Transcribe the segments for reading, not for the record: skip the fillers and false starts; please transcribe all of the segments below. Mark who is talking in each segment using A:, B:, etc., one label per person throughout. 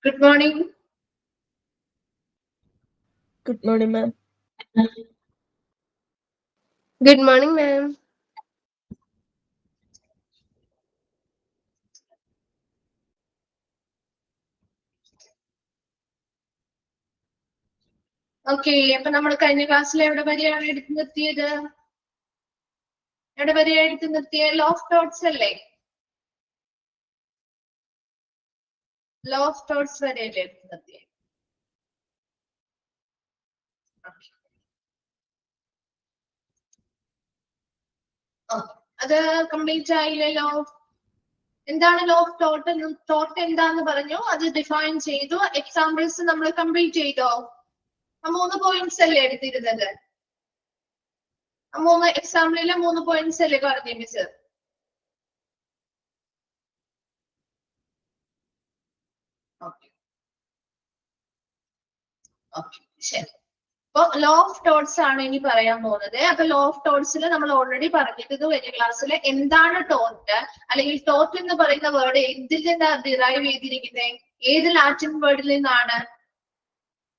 A: Good morning.
B: Good morning, ma'am.
A: Good morning, ma'am. Okay, അപ്പൊ നമ്മൾ കഴിഞ്ഞ ക്ലാസ്സിൽ എവിടെ വരെയാണ് എടുത്തു നിർത്തിയത്? എവിടെ വരെയാണ് എടുത്തു നിർത്തിയത്? ലോ ഓഫ് തോട്ട്സ് അല്ലേ? ലോ ഓഫ് തോട്ട്സ് വരെയല്ലേ എടുത്തു നിർത്തിയത്? അത് കംപ്ലീറ്റ് ആയില്ലല്ലോ. എന്താണ് ലോ ഓഫ് തോട്ട്? തോട്ട് എന്താന്ന് പറഞ്ഞു, അത് ഡിഫൈൻ ചെയ്തു. എക്സാമ്പിൾസ് നമ്മൾ കംപ്ലീറ്റ് ചെയ്തോ? 3 പോയിന്റ്സ് അല്ലേ എടുത്തിരുന്നത്? 3 എക്സാമ്പിളിലെ 3 പോയിന്റ്സ് അല്ലേ പറഞ്ഞു മിസ്? ശരി. അപ്പൊ ലോ ഓഫ് തോട്ട്സ് ആണ് ഇനി പറയാൻ പോകുന്നത്. അപ്പൊ ലോ ഓഫ് തോട്ട്സിൽ നമ്മൾ ഓൾറെഡി പറഞ്ഞിട്ട് വലിയ ക്ലാസ്സിൽ എന്താണ് തോട്ട്, അല്ലെങ്കിൽ തോട്ട് എന്ന് പറയുന്ന വേർഡ് എന്തിൽ നിന്നാണ് ഡിറൈവ് ചെയ്തിരിക്കുന്നത്? ഏത് ലാറ്റിൻ വേർഡിൽ നിന്നാണ്?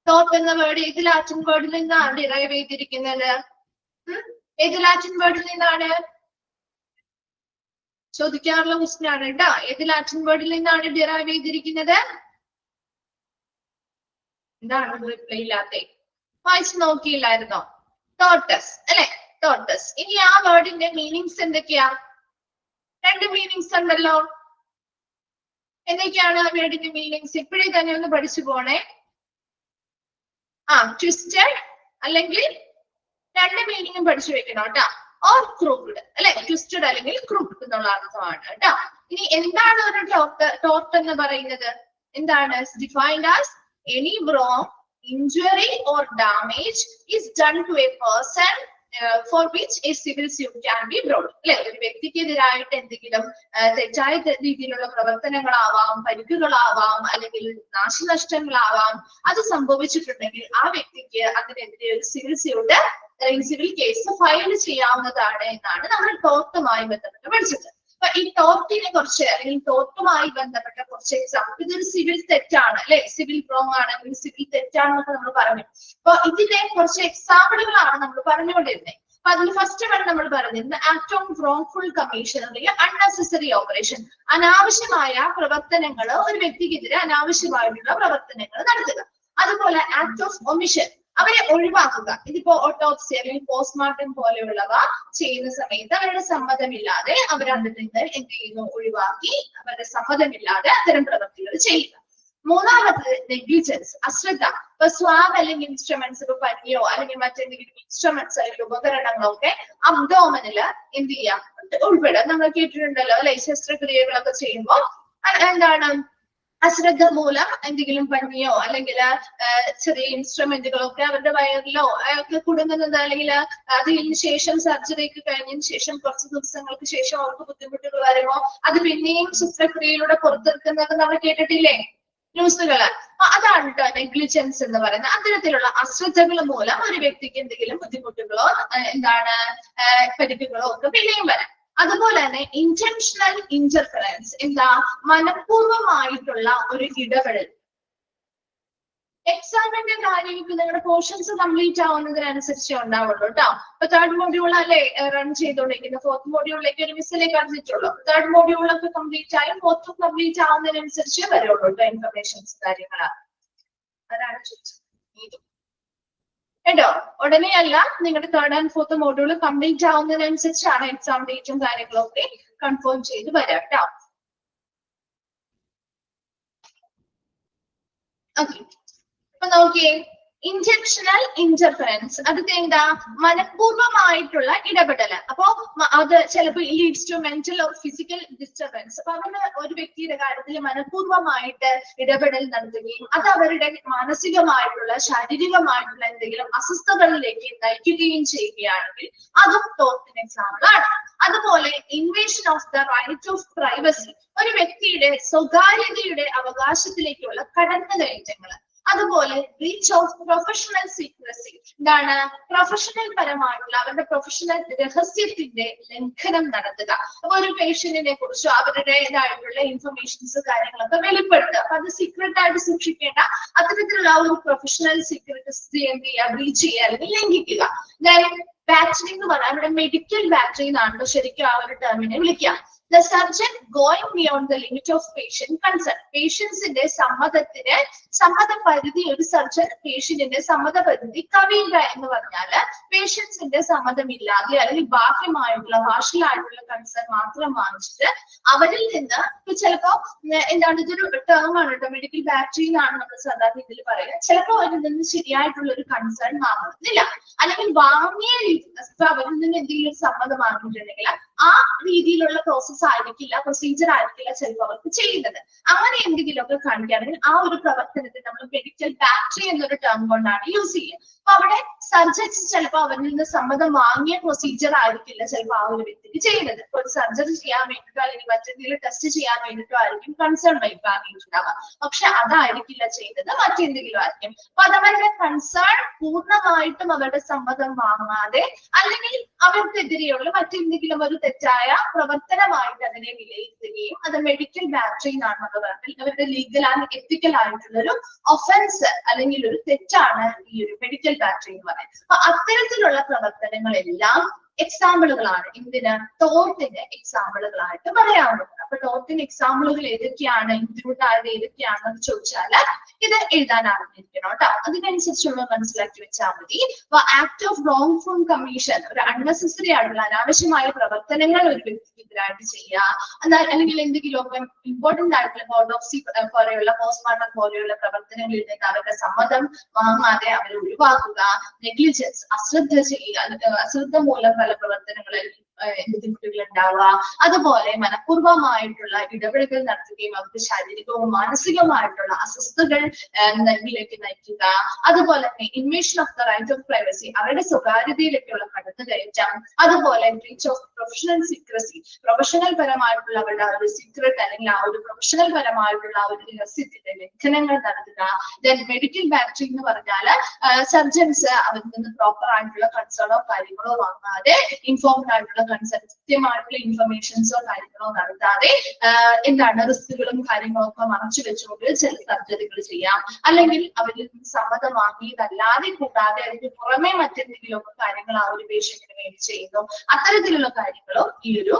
A: തോട്ട് എന്ന വേർഡ് ഏത് ലാറ്റിൻ വേർഡിൽ നിന്നാണ് ഡിറൈവ് ചെയ്തിരിക്കുന്നത്? ഏത് ലാറ്റിൻ വേർഡിൽ നിന്നാണ് ചോദിക്കാറുള്ള ക്വസ്റ്റ്യൻ ആണ് കേട്ടോ. ഏത് ലാറ്റിൻ വേർഡിൽ നിന്നാണ് ഡിറൈവ് ചെയ്തിരിക്കുന്നത്? എന്താണ് റിപ്ലൈ ഇല്ലാത്ത? വായിച്ചു നോക്കിയില്ലായിരുന്നോ? തോട്ടസ് അല്ലെ? തോട്ടസ്. ഇനി ആ വേർഡിന്റെ മീനിങ്സ് എന്തൊക്കെയാ? 2 മീനിങ്സ് ഉണ്ടല്ലോ. എന്തൊക്കെയാണ് ആ വേർഡിന്റെ മീനിങ്സ്? ഇപ്പോഴേ തന്നെ ഒന്ന് പഠിച്ചു പോണേ. ട്വിസ്റ്റഡ്, അല്ലെങ്കിൽ 2 മീനിങ്ങും പഠിച്ചു വെക്കണം കേട്ടോ. ഓർ ക്രൂക്ഡ് അല്ലെ? ട്വിസ്റ്റഡ് അല്ലെങ്കിൽ ക്രൂക്ഡ് എന്നുള്ള അർത്ഥമാണ് കേട്ടോ. ഇനി എന്താണ് ഒരു ടോർട്ട് എന്ന് പറയുന്നത്? എന്താണ്? Defined as any wrong, injury or damage is done to a person for which a civil suit can be brought. അല്ലെ? ഒരു വ്യക്തിക്കെതിരായിട്ട് എന്തെങ്കിലും തെറ്റായ രീതിയിലുള്ള പ്രവർത്തനങ്ങളാവാം, പരിക്കുകളാവാം, അല്ലെങ്കിൽ നാശനഷ്ടങ്ങളാവാം, അത് സംഭവിച്ചിട്ടുണ്ടെങ്കിൽ ആ വ്യക്തിക്ക് അതിനെതിരെ ഒരു സിവിൽ സ്യൂട്ട് അല്ലെങ്കിൽ സിവിൽ കേസ് ഫയൽ ചെയ്യാവുന്നതാണ് എന്നാണ് നമ്മൾ ടോർട്ടുമായി ബന്ധപ്പെട്ട് പഠിച്ചത്. അപ്പൊ ഈ ടോർട്ടിനെ കുറിച്ച്, അല്ലെങ്കിൽ ടോർട്ടുമായി ബന്ധപ്പെട്ട കുറച്ച് എക്സാമ്പിൾ, ഇതൊരു സിവിൽ തെറ്റാണ് അല്ലെ? സിവിൽ റോങ് ആണെങ്കിൽ സിവിൽ തെറ്റാണെന്നൊക്കെ നമ്മൾ പറഞ്ഞു. അപ്പൊ ഇതിന്റെ കുറച്ച് എക്സാമ്പിളുകളാണ് നമ്മൾ പറഞ്ഞുകൊണ്ടിരുന്നത്. അപ്പൊ അതിൽ ഫസ്റ്റ് വൺ നമ്മൾ പറഞ്ഞിരുന്നത് ആക്ട് ഓഫ് wrongful കമ്മീഷൻ അല്ലെങ്കിൽ അൺനെസസറി ഓപ്പറേഷൻ. അനാവശ്യമായ പ്രവർത്തനങ്ങൾ, ഒരു വ്യക്തിക്കെതിരെ അനാവശ്യമായിട്ടുള്ള പ്രവർത്തനങ്ങൾ നടത്തുക. അതുപോലെ ആക്ട് ഓഫ് ഒമിഷൻ, അവരെ ഒഴിവാക്കുക. ഇതിപ്പോ ഓട്ടോപ്സി അല്ലെങ്കിൽ പോസ്റ്റ്മോർട്ടം പോലെയുള്ളവ ചെയ്യുന്ന സമയത്ത് അവരുടെ സമ്മതമില്ലാതെ അവരതിൽ നിന്ന് എന്ത് ചെയ്യുന്നു? ഒഴിവാക്കി, അവരുടെ സമ്മതമില്ലാതെ അത്തരം പ്രവൃത്തികൾ ചെയ്യുക. മൂന്നാമത് നെഗ്ലിജൻസ്, അശ്രദ്ധ. ഇപ്പൊ സ്വാബ് അല്ലെങ്കിൽ ഇൻസ്ട്രുമെന്റ്സ്, ഇപ്പൊ പനിയോ അല്ലെങ്കിൽ മറ്റെന്തെങ്കിലും ഇൻസ്ട്രുമെന്റ്സ് അല്ലെങ്കിൽ ഉപകരണങ്ങളോ ഒക്കെ അബ്ഡോമനില് എന്ത് ചെയ്യാം? ഉൾപ്പെടുക. നമ്മൾ കേട്ടിട്ടുണ്ടല്ലോ അല്ലെ? ശസ്ത്രക്രിയകളൊക്കെ ചെയ്യുമ്പോൾ എന്താണ്? അശ്രദ്ധ മൂലം എന്തെങ്കിലും പനിയോ അല്ലെങ്കിൽ ചെറിയ ഇൻസ്ട്രുമെന്റുകളോ ഒക്കെ അവരുടെ വയറിലോ ഒക്കെ കുടുങ്ങുന്നത്, അല്ലെങ്കിൽ അതിന് ശേഷം സർജറിക്ക് കഴിഞ്ഞതിന് ശേഷം കുറച്ച് ദിവസങ്ങൾക്ക് ശേഷം അവർക്ക് ബുദ്ധിമുട്ടുകൾ വരുമ്പോ അത് പിന്നെയും ശസ്ത്രക്രിയയിലൂടെ പുറത്തെടുക്കുന്നത് നമ്മൾ കേട്ടിട്ടില്ലേ? ന്യൂസുകള്. അതാണ് കേട്ടോ നെഗ്ലിജൻസ് എന്ന് പറയുന്നത്. അത്തരത്തിലുള്ള അശ്രദ്ധകൾ മൂലം ഒരു വ്യക്തിക്ക് എന്തെങ്കിലും ബുദ്ധിമുട്ടുകളോ എന്താണ് പരിക്കുകളോ ഒക്കെ പിന്നെയും വരാം. അതുപോലെ തന്നെ ഇന്റൻഷണൽ ഇന്റർഫറൻസ്, എന്താ? മനഃപൂർവമായിട്ടുള്ള ഒരു ഇടപെടൽ. എക്സാമിന്റെ കാര്യങ്ങൾക്ക് നിങ്ങളുടെ പോർഷൻസ് കംപ്ലീറ്റ് ആവുന്നതിനനുസരിച്ചേ ഉണ്ടാവുള്ളൂ കേട്ടോ. ഇപ്പൊ 3rd മോഡ്യൂൾ അല്ലേ റൺ ചെയ്തോണ്ടിരിക്കുന്നത്? 4th മോഡ്യൂളിലേക്ക് ഒരു മിസ്സിലേക്ക് അറിഞ്ഞിട്ടുള്ളൂ. 3rd മോഡ്യൂളൊക്കെ കംപ്ലീറ്റ് ആയി 4th കംപ്ലീറ്റ് ആവുന്നതിനനുസരിച്ചേ വരുള്ളൂ കേട്ടോ ഇൻഫർമേഷൻസ് കാര്യങ്ങൾ. അതാണ് ചോദിച്ചത് കേട്ടോ. ഉടനെ അല്ല, നിങ്ങളുടെ 3rd and 4th module complete ആവുന്നതിനനുസരിച്ചാണ് എക്സാം ഡേറ്റും കാര്യങ്ങളും ഒക്കെ കൺഫേം ചെയ്ത് വരാം കേട്ടോ. ഓക്കെ, അപ്പൊ നോക്കിയേ, ഇന്റൻഷണൽ ഇന്റർഫറൻസ്, അടുത്ത എന്താ? മനഃപൂർവമായിട്ടുള്ള ഇടപെടൽ. അപ്പൊ അത് ചിലപ്പോൾ leads to mental or physical disturbance. അപ്പൊ അവരുടെ ഒരു വ്യക്തിയുടെ കാര്യത്തിൽ മനഃപൂർവമായിട്ട് ഇടപെടൽ നടത്തുകയും അത് അവരുടെ മാനസികമായിട്ടുള്ള ശാരീരികമായിട്ടുള്ള എന്തെങ്കിലും അസ്വസ്ഥതകളിലേക്ക് നയിക്കുകയും ചെയ്യുകയാണെങ്കിൽ അതും തോട്ടിന് എക്സാമ്പിൾ ആണ്. അതുപോലെ invasion of the right of privacy, ഒരു വ്യക്തിയുടെ സ്വകാര്യതയുടെ അവകാശത്തിലേക്കുള്ള കടന്നുകയറ്റങ്ങൾ. അതുപോലെ ബ്രീച്ച് ഓഫ് പ്രൊഫഷണൽ സീക്രസി, എന്താണ് പ്രൊഫഷണൽ പരമായിട്ടുള്ള അവരുടെ പ്രൊഫഷണൽ രഹസ്യത്തിന്റെ ലംഘനം നടത്തുക. അപ്പൊ ഒരു പേഷ്യന്റിനെ കുറിച്ചോ അവരുടേതായിട്ടുള്ള ഇൻഫർമേഷൻസ് കാര്യങ്ങളൊക്കെ വെളിപ്പെടുത്തുക. അപ്പൊ അത് സീക്രട്ട് ആയിട്ട് സൂക്ഷിക്കേണ്ട അത്തരത്തിലുള്ള ഒരു പ്രൊഫഷണൽ സീക്രട്ടസി എന്ത് ചെയ്യുക, ബ്രീച്ച് ചെയ്യുക അല്ലെങ്കിൽ ലംഘിക്കുക. ബാറ്ററി എന്ന് പറഞ്ഞാൽ അവിടെ മെഡിക്കൽ ബാറ്ററി എന്നാണല്ലോ ശരിക്കും ആ ഒരു ടേമിനെ വിളിക്കുക. The surgeon going beyond the limit of patient consent. പേഷ്യൻസിന്റെ സമ്മതപരിധി, ഒരു സർജൻ പേഷ്യന്റിന്റെ സമ്മതപരിധി കവിയുക എന്ന് പറഞ്ഞാല് പേഷ്യൻസിന്റെ സമ്മതമില്ലാതെ അല്ലെങ്കിൽ ബാഹ്യമായിട്ടുള്ള ഭാഷയിലായിട്ടുള്ള കൺസേൺ മാത്രം വാങ്ങിച്ചിട്ട് അവരിൽ നിന്ന് ചിലപ്പോ എന്താണ് ഇതൊരു ടേം ആണ് കേട്ടോ, മെഡിക്കൽ ബാറ്ററി എന്നാണ് നമ്മൾ സാധാരണ ഇതിൽ പറയുക. ചിലപ്പോൾ അവരിൽ നിന്ന് ശരിയായിട്ടുള്ള ഒരു കൺസേൺ വാങ്ങുന്നില്ല, അല്ലെങ്കിൽ വാങ്ങിയ രീതി അവരിൽ നിന്ന് എന്തെങ്കിലും സമ്മതം വാങ്ങിയിട്ടുണ്ടെങ്കിൽ ആ രീതിയിലുള്ള പ്രോസസ് ആയിരിക്കില്ല, പ്രൊസീജിയർ ആയിരിക്കില്ല ചിലപ്പോൾ അവർക്ക് ചെയ്യുന്നത്. അങ്ങനെ എന്തെങ്കിലുമൊക്കെ കാണിക്കുകയാണെങ്കിൽ ആ ഒരു പ്രവർത്തനത്തിൽ നമ്മൾ മെഡിക്കൽ ബാറ്ററി എന്നൊരു ടേം കൊണ്ടാണ് യൂസ് ചെയ്യുക. അപ്പൊ അവിടെ സർജൻസ് ചിലപ്പോൾ അവരിൽ നിന്ന് സമ്മതം വാങ്ങിയ പ്രൊസീജിയർ ആയിരിക്കില്ല ചിലപ്പോൾ ആ ഒരു വ്യക്തിക്ക് ചെയ്യുന്നത്. ഇപ്പൊ ഒരു സർജറി ചെയ്യാൻ വേണ്ടിട്ടോ അല്ലെങ്കിൽ മറ്റെന്തെങ്കിലും ടെസ്റ്റ് ചെയ്യാൻ വേണ്ടിട്ടോ ആയിരിക്കും കൺസേൺ വാങ്ങിയിട്ടുണ്ടാവുക. പക്ഷെ അതായിരിക്കില്ല ചെയ്യുന്നത്, മറ്റെന്തെങ്കിലും ആയിരിക്കും. അപ്പൊ അതവരുടെ കൺസേൺ പൂർണ്ണമായിട്ടും അവരുടെ സമ്മതം വാങ്ങാതെ അല്ലെങ്കിൽ അവർക്കെതിരെയുള്ള മറ്റെന്തെങ്കിലും ഒരു തെറ്റായ പ്രവർത്തനമായിട്ട് അതിനെ വിലയിരുത്തുകയും അത് മെഡിക്കൽ ബാറ്ററി എന്നാണ് നമ്മൾ പറഞ്ഞത്. അവരുടെ ലീഗൽ ആൻഡ് എത്തിക്കൽ ആയിട്ടുള്ള ഒരു ഒഫൻസ് അല്ലെങ്കിൽ ഒരു തെറ്റാണ് ഈ ഒരു മെഡിക്കൽ ബാറ്ററി എന്ന് പറയുന്നത്. അപ്പൊ അത്തരത്തിലുള്ള പ്രവർത്തനങ്ങളെല്ലാം എക്സാമ്പിളുകളാണ്. എന്തിന്? ടോർട്ടിന്റെ എക്സാമ്പിളുകളായിട്ട് പറയാവുന്നത്. അപ്പൊ ടോർട്ടിന്റെ എക്സാമ്പിളുകൾ ഏതൊക്കെയാണ്, ഇൻക്ലൂഡ് ആയത് ഏതൊക്കെയാണെന്ന് ചോദിച്ചാൽ ഇത് എഴുതാൻ അറിഞ്ഞിരിക്കണം കേട്ടോ. അതിനനുസരിച്ചുള്ള മനസ്സിലാക്കി വെച്ചാൽ മതി. അപ്പൊ act of wrong full commission, ഒരു അൺനെസസറി ആയിട്ടുള്ള അനാവശ്യമായ പ്രവർത്തനങ്ങൾ ഒരു വ്യക്തിക്കെതിരായിട്ട് ചെയ്യുക, അല്ലെങ്കിൽ എന്തെങ്കിലുമൊക്കെ ഇമ്പോർട്ടന്റ് ആയിട്ടുള്ള ഓട്ടോപ്സി പോലെയുള്ള പോസ്റ്റ്മോർട്ടം പോലെയുള്ള പ്രവർത്തനങ്ങളിൽ നിന്ന് അവരുടെ സമ്മതം വാങ്ങാതെ അവരെ ഒഴിവാക്കുക, നെഗ്ലിജൻസ് അശ്രദ്ധ ചെയ്യുക, അശ്രദ്ധ മൂലം പല പ്രവർത്തനങ്ങളിൽ ബുദ്ധിമുട്ടുകൾ ഉണ്ടാവുക, അതുപോലെ മനഃപൂർവ്വമായിട്ടുള്ള ഇടപെടലുകൾ നടത്തുകയും അവർക്ക് ശാരീരികവും മാനസികവുമായിട്ടുള്ള അസ്വസ്ഥതകളിലേക്ക് നയിക്കുക, അതുപോലെ തന്നെ invasion of the right of privacy, അവരുടെ സ്വകാര്യതയിലേക്കുള്ള കടന്നുകയറ്റം, അതുപോലെ breach of professional secrecy, professional പരമായിട്ടുള്ള അവരുടെ ഒരു സീക്രട്ട് അല്ലെങ്കിൽ ആ ഒരു പ്രൊഫഷണൽ പരമായിട്ടുള്ള ആ ഒരു രഹസ്യത്തിന്റെ ലംഘനങ്ങൾ നടത്തുക. ദെൻ മെഡിക്കൽ ബാറ്ററി എന്ന് പറഞ്ഞാല് സർജൻസ് അവരിൽ നിന്ന് പ്രോപ്പർ ആയിട്ടുള്ള കൺസേണോ കാര്യങ്ങളോ വാങ്ങാതെ ഇൻഫോംഡ് ആയിട്ടുള്ള കൃത്യമായിട്ടുള്ള ഇൻഫർമേഷൻസോ കാര്യങ്ങളോ നടത്താതെ എന്താണ് റിസ്കുകളും കാര്യങ്ങളും ഒക്കെ മറച്ചു വെച്ചുകൊണ്ട് ചില സർജറികൾ ചെയ്യാം, അല്ലെങ്കിൽ അവരിൽ നിന്ന് സമ്മതം വാങ്ങിയതല്ലാതെ കൂടാതെ അതിന് പുറമെ മറ്റെന്തെങ്കിലുമൊക്കെ കാര്യങ്ങൾ ആ ഒരു പേഷ്യന്റിന് വേണ്ടി ചെയ്യുന്നു. അത്തരത്തിലുള്ള കാര്യങ്ങളും ഈ ഒരു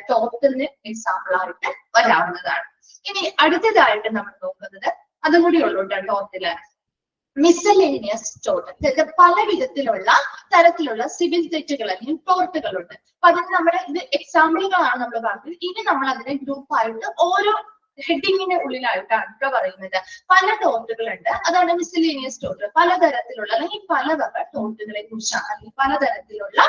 A: ടോർട്ടിന് എക്സാമ്പിൾ ആയിട്ട് വരാവുന്നതാണ്. ഇനി അടുത്തതായിട്ട് നമ്മൾ നോക്കുന്നത് അതും കൂടി ഉള്ളൂ ടോർട്ടില് മിസലേനിയസ് ടോർട്ട്. അതായത് പല വിധത്തിലുള്ള തരത്തിലുള്ള സിവിൽ തെറ്റുകൾ അല്ലെങ്കിൽ ടോർട്ടുകളുണ്ട്. അപ്പൊ അതിന് നമ്മുടെ ഇത് എക്സാമ്പിളുകളാണ് നമ്മൾ പറഞ്ഞത്. ഇനി നമ്മൾ അതിനെ ഗ്രൂപ്പായിട്ട് ഓരോ ഹെഡിങ്ങിന്റെ ഉള്ളിലായിട്ടാണ് ഇവിടെ പറയുന്നത്. പല ടോർട്ടുകളുണ്ട്, അതാണ് മിസലേനിയസ് ടോർട്ട്. പലതരത്തിലുള്ള അല്ലെങ്കിൽ പല വക ടോർട്ടുകളെ കുറിച്ചാണ്, അല്ലെങ്കിൽ പലതരത്തിലുള്ള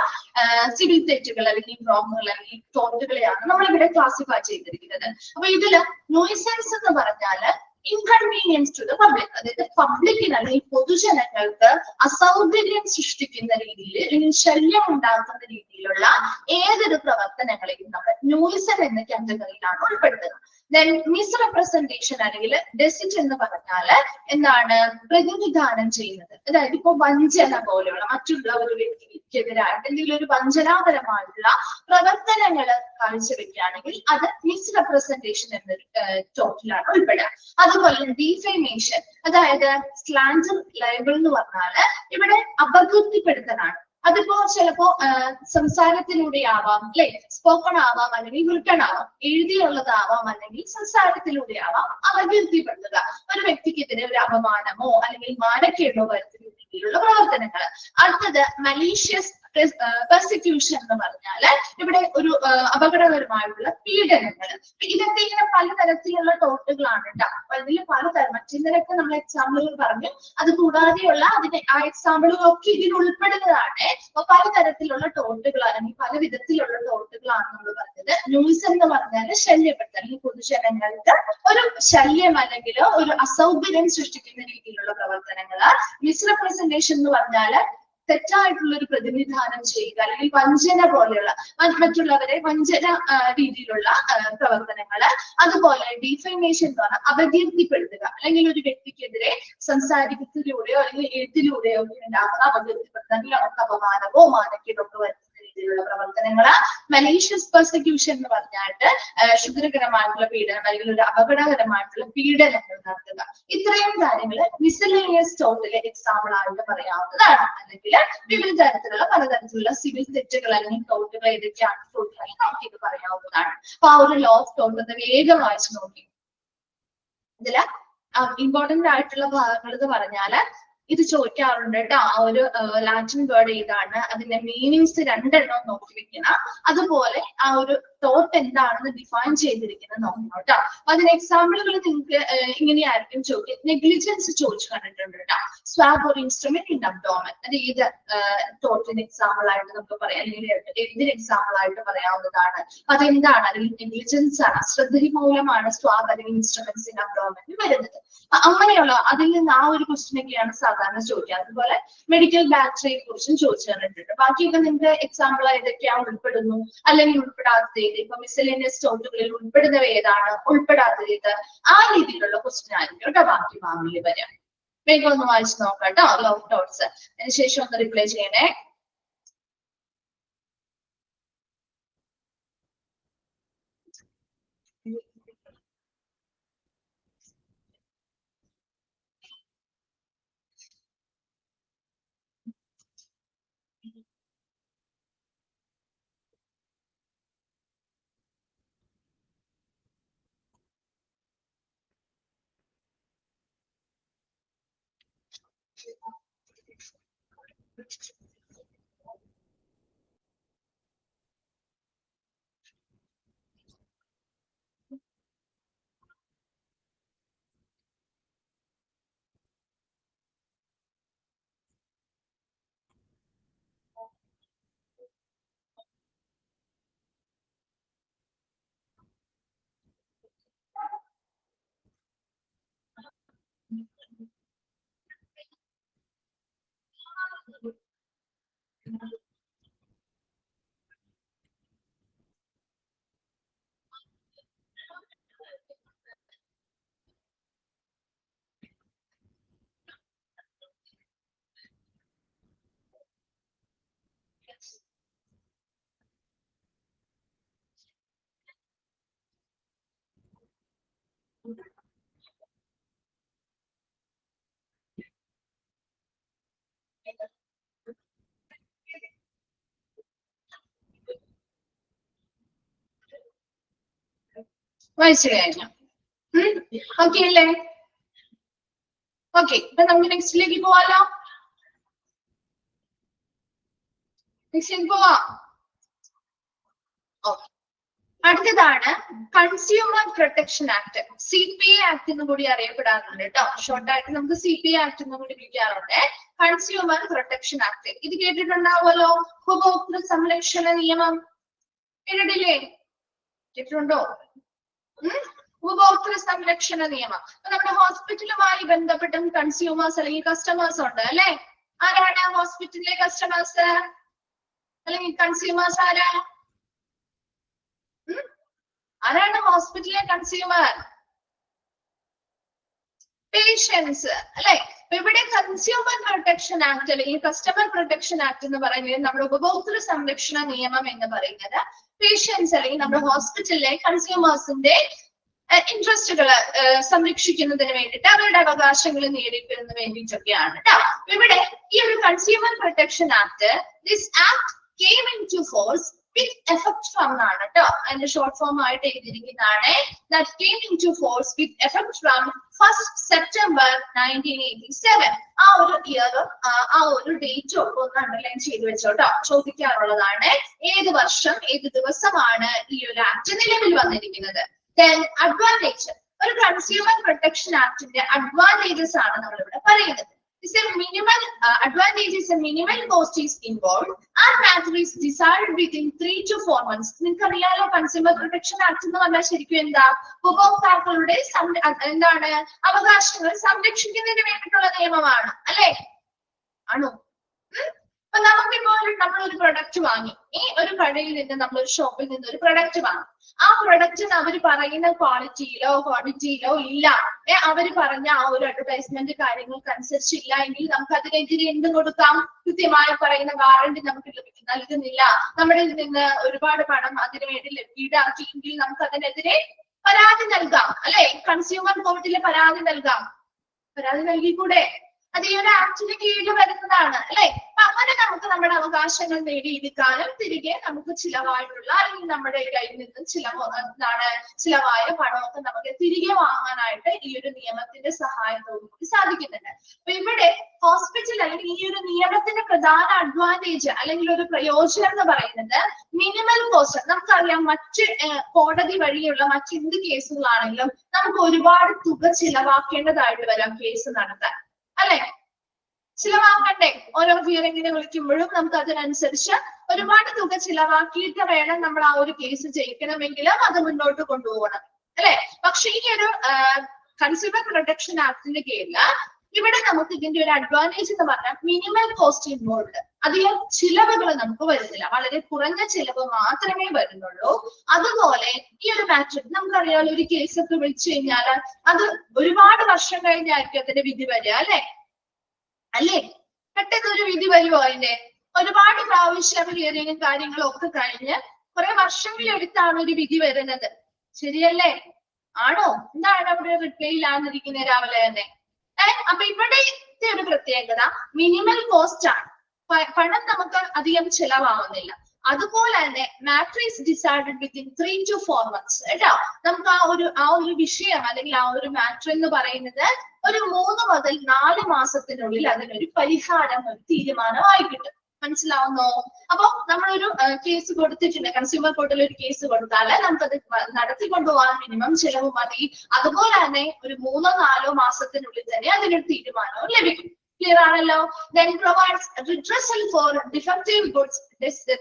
A: സിവിൽ തെറ്റുകൾ അല്ലെങ്കിൽ റോങ്ങുകൾ അല്ലെങ്കിൽ ടോർട്ടുകളെയാണ് നമ്മൾ ഇവിടെ ക്ലാസിഫൈ ചെയ്തിരിക്കുന്നത്. അപ്പൊ ഇതില് നോയിസൻസ് എന്ന് പറഞ്ഞാല് ഇൻകൺവീനിയൻസ് ടു ദ പബ്ലിക്, അതായത് പബ്ലിക്കിന് അല്ലെങ്കിൽ പൊതുജനങ്ങൾക്ക് അസൗകര്യം സൃഷ്ടിക്കുന്ന രീതിയിൽ അല്ലെങ്കിൽ ശല്യം ഉണ്ടാക്കുന്ന രീതിയിലുള്ള ഏതൊരു പ്രവർത്തനങ്ങളെയും നമ്മൾ നോയിസൻ എന്ന കാറ്റഗറിയിലാണ് ഉൾപ്പെടുത്തുന്നത്. ദെൻ മിസ്റെപ്രസെന്റേഷൻ അല്ലെങ്കിൽ ഡെസിറ്റ് എന്ന് പറഞ്ഞാല് എന്താണ്, പ്രതിനിധാനം ചെയ്യുന്നത്. അതായത് ഇപ്പൊ വഞ്ചന പോലെയുള്ള മറ്റുള്ള ഒരു വ്യക്തിക്കെതിരായിട്ട് എന്തെങ്കിലും ഒരു വഞ്ചനാപരമായിട്ടുള്ള പ്രവർത്തനങ്ങൾ കാഴ്ചവെക്കുകയാണെങ്കിൽ അത് മിസ്റെപ്രസെന്റേഷൻ എന്ന ടോപ്പിലാണ് ഉൾപ്പെടുക. അതുപോലെ ഡിഫേമേഷൻ, അതായത് സ്ലാൻഡർ ലയബിൾ എന്ന് പറഞ്ഞാല് ഇവിടെ അപകീർത്തിപ്പെടുത്തലാണ്. അതിപ്പോ ചിലപ്പോ സംസാരത്തിലൂടെ ആവാം, അല്ലെ, സ്പോക്കൺ ആവാം, അല്ലെങ്കിൽ റിട്ടൺ ആവാം, എഴുതിയുള്ളതാവാം, അല്ലെങ്കിൽ സംസാരത്തിലൂടെ ആവാം അപകീർത്തിപ്പെടുത്തുക. ഒരു വ്യക്തിക്കെതിരെ ഒരു അപമാനമോ അല്ലെങ്കിൽ മാനക്കേടോ വരുത്തുന്ന രീതിയിലുള്ള പ്രവർത്തനങ്ങൾ. അടുത്തത് മലീഷ്യസ് പെർസിക്യൂഷൻ എന്ന് പറഞ്ഞാല് ഇവിടെ ഒരു അപകടകരമായിട്ടുള്ള പീഡനങ്ങൾ. ഇതൊക്കെ ഇങ്ങനെ പലതരത്തിലുള്ള ടോർട്ടുകളാണ് കേട്ടോ. അപ്പൊ ഇതിൽ പലതരം മറ്റൊന്നിനൊക്കെ നമ്മൾ എക്സാമ്പിളുകൾ പറഞ്ഞു, അത് കൂടാതെയുള്ള അതിന്റെ ആ എക്സാമ്പിളുകളൊക്കെ ഇതിൽ ഉൾപ്പെടുന്നതാണ്. അപ്പൊ പലതരത്തിലുള്ള ടോർട്ടുകൾ അല്ലെങ്കിൽ പല വിധത്തിലുള്ള ടോർട്ടുകളാണ് നമ്മൾ പറഞ്ഞത്. ന്യൂസ് എന്ന് പറഞ്ഞാല് ശല്യപ്പെടുത്തൽ, അല്ലെങ്കിൽ പൊതുജനങ്ങൾക്ക് ഒരു ശല്യം അല്ലെങ്കിൽ ഒരു അസൗകര്യം സൃഷ്ടിക്കുന്ന രീതിയിലുള്ള പ്രവർത്തനങ്ങൾ. മിസ്റെപ്രസെന്റേഷൻ എന്ന് പറഞ്ഞാല് തെറ്റായിട്ടുള്ള ഒരു പ്രതിനിധാനം ചെയ്യുക, അല്ലെങ്കിൽ വഞ്ചന പോലെയുള്ള മറ്റുള്ളവരെ വഞ്ചന രീതിയിലുള്ള പ്രവർത്തനങ്ങള്, അതുപോലെ ഡിഫമേഷൻ എന്ന് പറഞ്ഞാൽ അപകീർത്തിപ്പെടുത്തുക, അല്ലെങ്കിൽ ഒരു വ്യക്തിക്കെതിരെ സംസാരിക്കത്തിലൂടെയോ അല്ലെങ്കിൽ എഴുത്തിലൂടെയോ ഉണ്ടാകുന്ന അപകീർത്തിപ്പെടുത്തുക, അല്ലെങ്കിൽ അവർക്ക് അപമാനമോ മാനക്കേടൊക്കെ വരുത്തുന്ന രീതിയിലുള്ള പ്രവർത്തനങ്ങള്. മലീഷ്യസ് പെർസിക്യൂഷൻ എന്ന് പറഞ്ഞായിട്ട് ക്ഷുദ്രകരമായിട്ടുള്ള പീഡനം അല്ലെങ്കിൽ ഒരു അപകടകരമായിട്ടുള്ള പീഡനങ്ങൾ നടത്തുക. ഇത്രയും കാര്യങ്ങൾ മിസലേനിയസ് ടോർട്ടിലെ എക്സാമ്പിൾ ആയിട്ട് പറയാവുന്നതാണ്. അല്ലെങ്കിൽ വിവിധ തരത്തിലുള്ള പലതരത്തിലുള്ള സിവിൽ തെറ്റുകൾ അല്ലെങ്കിൽ ടോർട്ടുകൾ ഏതൊക്കെയാണ് ടോർട്ടായി നോക്കിയിട്ട് പറയാവുന്നതാണ്. അപ്പൊ ആ ഒരു ലോ ഓഫ് ടോർട്ട് ഒന്ന് വേഗം വായിച്ചു നോക്കി. ഇതില് ഇമ്പോർട്ടന്റ് ആയിട്ടുള്ള ഭാഗങ്ങൾ എന്ന് പറഞ്ഞാല് ഇത് ചോദിക്കാറുണ്ട് കേട്ടോ. ആ ഒരു ലാറ്റിൻ വേർഡ് ഏതാണ്, അതിന്റെ മീനിങ്സ് രണ്ടെണ്ണം നോക്കി വെക്കണം. അതുപോലെ ആ ഒരു തോട്ട് എന്താണെന്ന് ഡിഫൈൻ ചെയ്തിരിക്കുന്നത് നോക്കണം കേട്ടോ. അപ്പൊ അതിന് എക്സാമ്പിളുകൾ നിങ്ങൾക്ക് ഇങ്ങനെയായിരിക്കും ചോദിക്കുക. നെഗ്ലിജൻസ് ചോദിച്ചു കണ്ടിട്ടുണ്ട് കേട്ടോ. സ്വാബ് ഒരു ഇൻസ്ട്രുമെന്റ് ഇൻ അബ്ഡോമൻ, അത് ഏത് തോട്ടിന് എക്സാമ്പിൾ ആയിട്ട് നമുക്ക് പറയാം, അല്ലെങ്കിൽ എന്തിന് എക്സാമ്പിൾ ആയിട്ട് പറയാവുന്നതാണ്. അതെന്താണ്? അല്ലെങ്കിൽ നെഗ്ലിജൻസ് ആണ്, ശ്രദ്ധ മൂലമാണ് സ്വാബ് അല്ലെങ്കിൽ ഇൻസ്ട്രുമെന്റ്സ് ഇൻ അബ്ഡോമൻ വരുന്നത്. അങ്ങനെയുള്ള അതിൽ നിന്ന് ആ ഒരു ക്വസ്റ്റ്യനൊക്കെയാണ് സാധാരണ ചോദിക്കുക. അതുപോലെ മെഡിക്കൽ ബാറ്ററിയെ കുറിച്ചും ചോദിച്ചു തന്നിട്ടുണ്ട്. ബാക്കിയൊക്കെ നിങ്ങൾക്ക് എക്സാമ്പിൾ ഏതൊക്കെയാണ് ഉൾപ്പെടുന്നു അല്ലെങ്കിൽ ഉൾപ്പെടാത്തത് ഏത്, ഇപ്പൊ മിസലേനിയസ് ടോട്ടുകളിൽ ഉൾപ്പെടുന്നവ ഏതാണ്, ഉൾപ്പെടാത്തത് ഏത്, ആ രീതിയിലുള്ള ക്വസ്റ്റ്യൻ ആയിരിക്കും കേട്ടോ ബാക്കി ഭാഗങ്ങളിൽ വരാം. വേഗം ഒന്ന് വായിച്ചു നോക്കാം കേട്ടോ ലോ ഓഫ് ടോട്ട്സ്. അതിനുശേഷം ഒന്ന് റിപ്ലൈ ചെയ്യണേ. വായിച്ചു കഴിഞ്ഞു. ഓക്കെ അല്ലേ? ഓക്കെ, ഇപ്പൊ നമുക്ക് നെക്സ്റ്റിലേക്ക് പോവാലോ. നെക്സ്റ്റിലേക്ക് പോവാം. ഓക്കെ, അടുത്തതാണ് consumer protection act, CPA act എന്ന് കൂടി അറിയപ്പെടാറുണ്ട് കേട്ടോ. ഷോർട്ടായിട്ട് നമുക്ക് CPA ആക്ട് എന്ന് കൂടി വിളിക്കാറുണ്ട്. കൺസ്യൂമർ പ്രൊട്ടക്ഷൻ ആക്ട് ഇത് കേട്ടിട്ടുണ്ടാവുമല്ലോ. ഉപഭോക്തൃ സംരക്ഷണ നിയമം കേട്ടിട്ടില്ലേ? കേട്ടിട്ടുണ്ടോ? ഉപഭോക്തൃ സംരക്ഷണ നിയമം. നമ്മുടെ ഹോസ്പിറ്റലുമായി ബന്ധപ്പെട്ടും കൺസ്യൂമേഴ്സ് അല്ലെങ്കിൽ കസ്റ്റമേഴ്സ് ഉണ്ട് അല്ലെ? ആരാണ് ഹോസ്പിറ്റലിലെ കസ്റ്റമേഴ്സ് അല്ലെങ്കിൽ കൺസ്യൂമേഴ്സ്? ആരാണ് ഹോസ്പിറ്റലിലെ കൺസ്യൂമർ? പേഷ്യൻസ് അല്ലെ? ഇവിടെ കൺസ്യൂമർ പ്രൊട്ടക്ഷൻ ആക്ട് അല്ലെങ്കിൽ കസ്റ്റമർ പ്രൊട്ടക്ഷൻ ആക്ട് എന്ന് പറയുന്നത് നമ്മുടെ ഉപഭോക്തൃ സംരക്ഷണ നിയമം എന്ന് പറയുന്നത് പേഷ്യൻസ് അല്ലെങ്കിൽ നമ്മുടെ ഹോസ്പിറ്റലിലെ കൺസ്യൂമേഴ്സിന്റെ ഇൻട്രസ്റ്റുകൾ സംരക്ഷിക്കുന്നതിന് വേണ്ടിയിട്ട് അവരുടെ അവകാശങ്ങൾ നേടിക്കുന്നതിന് വേണ്ടിയിട്ടൊക്കെയാണ് കേട്ടോ. ഇവിടെ ഈ ഒരു consumer protection act, this act came into force with effect from ആണ് കേട്ടോ. അതിന്റെ ഷോർട്ട് ഫോം ആയിട്ട് എഴുതിയിരിക്കുന്നതാണ് that came into force with effect from 1st September 1987. ആ ഒരു ഇയറും ആ ഒരു ഡേറ്റും ഒന്ന് അണ്ടർലൈൻ ചെയ്ത് വെച്ചോട്ടോ, ചോദിക്കാറുള്ളതാണ്. ഏത് വർഷം ഏത് ദിവസമാണ് ഈ ഒരു ആക്ട് നിലവിൽ വന്നിരിക്കുന്നത്? Then advantage, ഒരു കൺസ്യൂമർ പ്രൊട്ടക്ഷൻ ആക്ടിന്റെ അഡ്വാൻറ്റേജസ് ആണ് നമ്മളിവിടെ പറയുന്നത്. Is a minimal advantage is a minimal cost is involved and matter is decided within 3 to 4 months. നിങ്ങൾക്ക് അറിയാലോ കൺസ്യൂമർ പ്രൊട്ടക്ഷൻ ആക്ട് എന്ന് പറഞ്ഞാൽ ശരിക്കും എന്താ? ഉപഭോക്താക്കളുടെ എന്താണ് അവകാശങ്ങൾ സംരക്ഷിക്കുന്നതിന് വേണ്ടിയിട്ടുള്ള നിയമമാണ് അല്ലെ? ആണോ? അപ്പൊ നമുക്കിപ്പോ നമ്മളൊരു പ്രൊഡക്റ്റ് വാങ്ങി, ഈ ഒരു കടയിൽ നിന്ന് നമ്മളൊരു ഷോപ്പിൽ നിന്ന് ഒരു പ്രൊഡക്റ്റ് വാങ്ങി. ആ പ്രൊഡക്റ്റിന് അവർ പറയുന്ന ക്വാളിറ്റിയിലോ ക്വാണ്ടിറ്റിയിലോ ഇല്ല, അവര് പറഞ്ഞ ആ ഒരു അഡ്വർടൈസ്മെന്റ് കാര്യങ്ങൾക്ക് അനുസരിച്ചില്ല എങ്കിൽ നമുക്ക് അതിനെതിരെ എന്ത് കൊടുക്കാം? കൃത്യമായി പറയുന്ന വാറണ്ടി നമുക്ക് നൽകുന്നില്ല, നമ്മുടെ ഇതിൽ നിന്ന് ഒരുപാട് പണം അതിനുവേണ്ടി ഈടാക്കിയെങ്കിൽ നമുക്ക് അതിനെതിരെ പരാതി നൽകാം, അല്ലെ? കൺസ്യൂമർ കോർട്ടിൽ പരാതി നൽകാം. പരാതി നൽകിക്കൂടെ? അത് ഈ ഒരു ആക്ടിന് കീഴിൽ വരുന്നതാണ്, അല്ലെ? അപ്പൊ അങ്ങനെ നമുക്ക് നമ്മുടെ അവകാശങ്ങൾ നേടിയെടുക്കാനും തിരികെ നമുക്ക് ചിലവായിട്ടുള്ള അല്ലെങ്കിൽ നമ്മുടെ കയ്യിൽ നിന്ന് ചിലവായ പണമൊക്കെ നമുക്ക് തിരികെ വാങ്ങാനായിട്ട് ഈ ഒരു നിയമത്തിന്റെ സഹായത്തോടുകൂടി സാധിക്കുന്നുണ്ട്. അപ്പൊ ഇവിടെ ഹോസ്പിറ്റൽ അല്ലെങ്കിൽ ഈ ഒരു നിയമത്തിന്റെ പ്രധാന അഡ്വാൻറ്റേജ് അല്ലെങ്കിൽ ഒരു പ്രയോജനം എന്ന് പറയുന്നത് മിനിമൽ കോസ്റ്റ്. നമുക്കറിയാം മറ്റ് കോടതി വഴിയുള്ള മറ്റെന്ത് കേസുകളാണെങ്കിലും നമുക്ക് ഒരുപാട് തുക ചിലവാക്കേണ്ടതായിട്ട് വരാം കേസ് നടത്താൻ, അല്ലെ? ചിലവാക്കണ്ടേ? ഓരോ ഹിയറിംഗിനെ വിളിക്കുമ്പോഴും നമുക്ക് അതിനനുസരിച്ച് ഒരുപാട് തുക ചിലവാക്കിയിട്ട് വേണം നമ്മൾ ആ ഒരു കേസ് ജയിക്കണമെങ്കിലും അത് മുന്നോട്ട് കൊണ്ടുപോകണം, അല്ലെ? പക്ഷെ ഈ ഒരു കൺസ്യൂമർ പ്രൊട്ടക്ഷൻ ആക്ടിന്റെ കീഴിൽ ഇവിടെ നമുക്ക് ഇതിന്റെ ഒരു അഡ്വാൻറ്റേജ് എന്ന് പറഞ്ഞാൽ മിനിമൽ കോസ്റ്റ് ഇൻവോൾവ്, അധികം ചിലവുകൾ നമുക്ക് വരുന്നില്ല, വളരെ കുറഞ്ഞ ചിലവ് മാത്രമേ വരുന്നുള്ളൂ. അതുപോലെ ഈ ഒരു മാറ്റർ നമുക്കറിയാലോ, ഒരു കേസൊക്കെ വിളിച്ചു കഴിഞ്ഞാൽ അത് ഒരുപാട് വർഷം കഴിഞ്ഞായിരിക്കും അതിന്റെ വിധി വരിക, അല്ലേ? പെട്ടെന്ന് ഒരു വിധി വരുമോ? അതിന്റെ ഒരുപാട് പ്രാവശ്യം ഹിയറിംഗും കാര്യങ്ങളും ഒക്കെ കഴിഞ്ഞ് കുറെ വർഷങ്ങളെടുത്താണ് ഒരു വിധി വരുന്നത്, ശരിയല്ലേ? ആണോ? എന്താണ് അവിടെ റിപ്ലൈ ഇല്ലാതിരിക്കുന്നത് രാവിലെ തന്നെ? അപ്പൊ ഇവിടത്തെ ഒരു പ്രത്യേകത മിനിമൽ കോസ്റ്റ് ആണ്, പണം നമുക്ക് അധികം ചിലവാകുന്നില്ല. അതുപോലെ തന്നെ matter is decided within 3 to 4 months, കേട്ടോ? നമുക്ക് ആ ഒരു വിഷയം അല്ലെങ്കിൽ ആ ഒരു മാറ്റർ എന്ന് പറയുന്നത് ഒരു 3 മുതൽ 4 മാസത്തിനുള്ളിൽ അതിനൊരു പരിഹാരം, ഒരു തീരുമാനമായി കിട്ടും. മനസ്സിലാവുന്നോ? അപ്പൊ നമ്മളൊരു കേസ് കൊടുത്തിട്ടുണ്ട്, കൺസ്യൂമർ കോർട്ടിൽ ഒരു കേസ് കൊടുത്താൽ നമുക്കത് നടത്തിക്കൊണ്ടുപോകാൻ മിനിമം ചിലവ് മതി. അതുപോലെ തന്നെ ഒരു 3-4 മാസത്തിനുള്ളിൽ തന്നെ അതിനൊരു തീരുമാനവും ലഭിക്കും. Clear ആണല്ലോ? Then provides redressal for defective goods,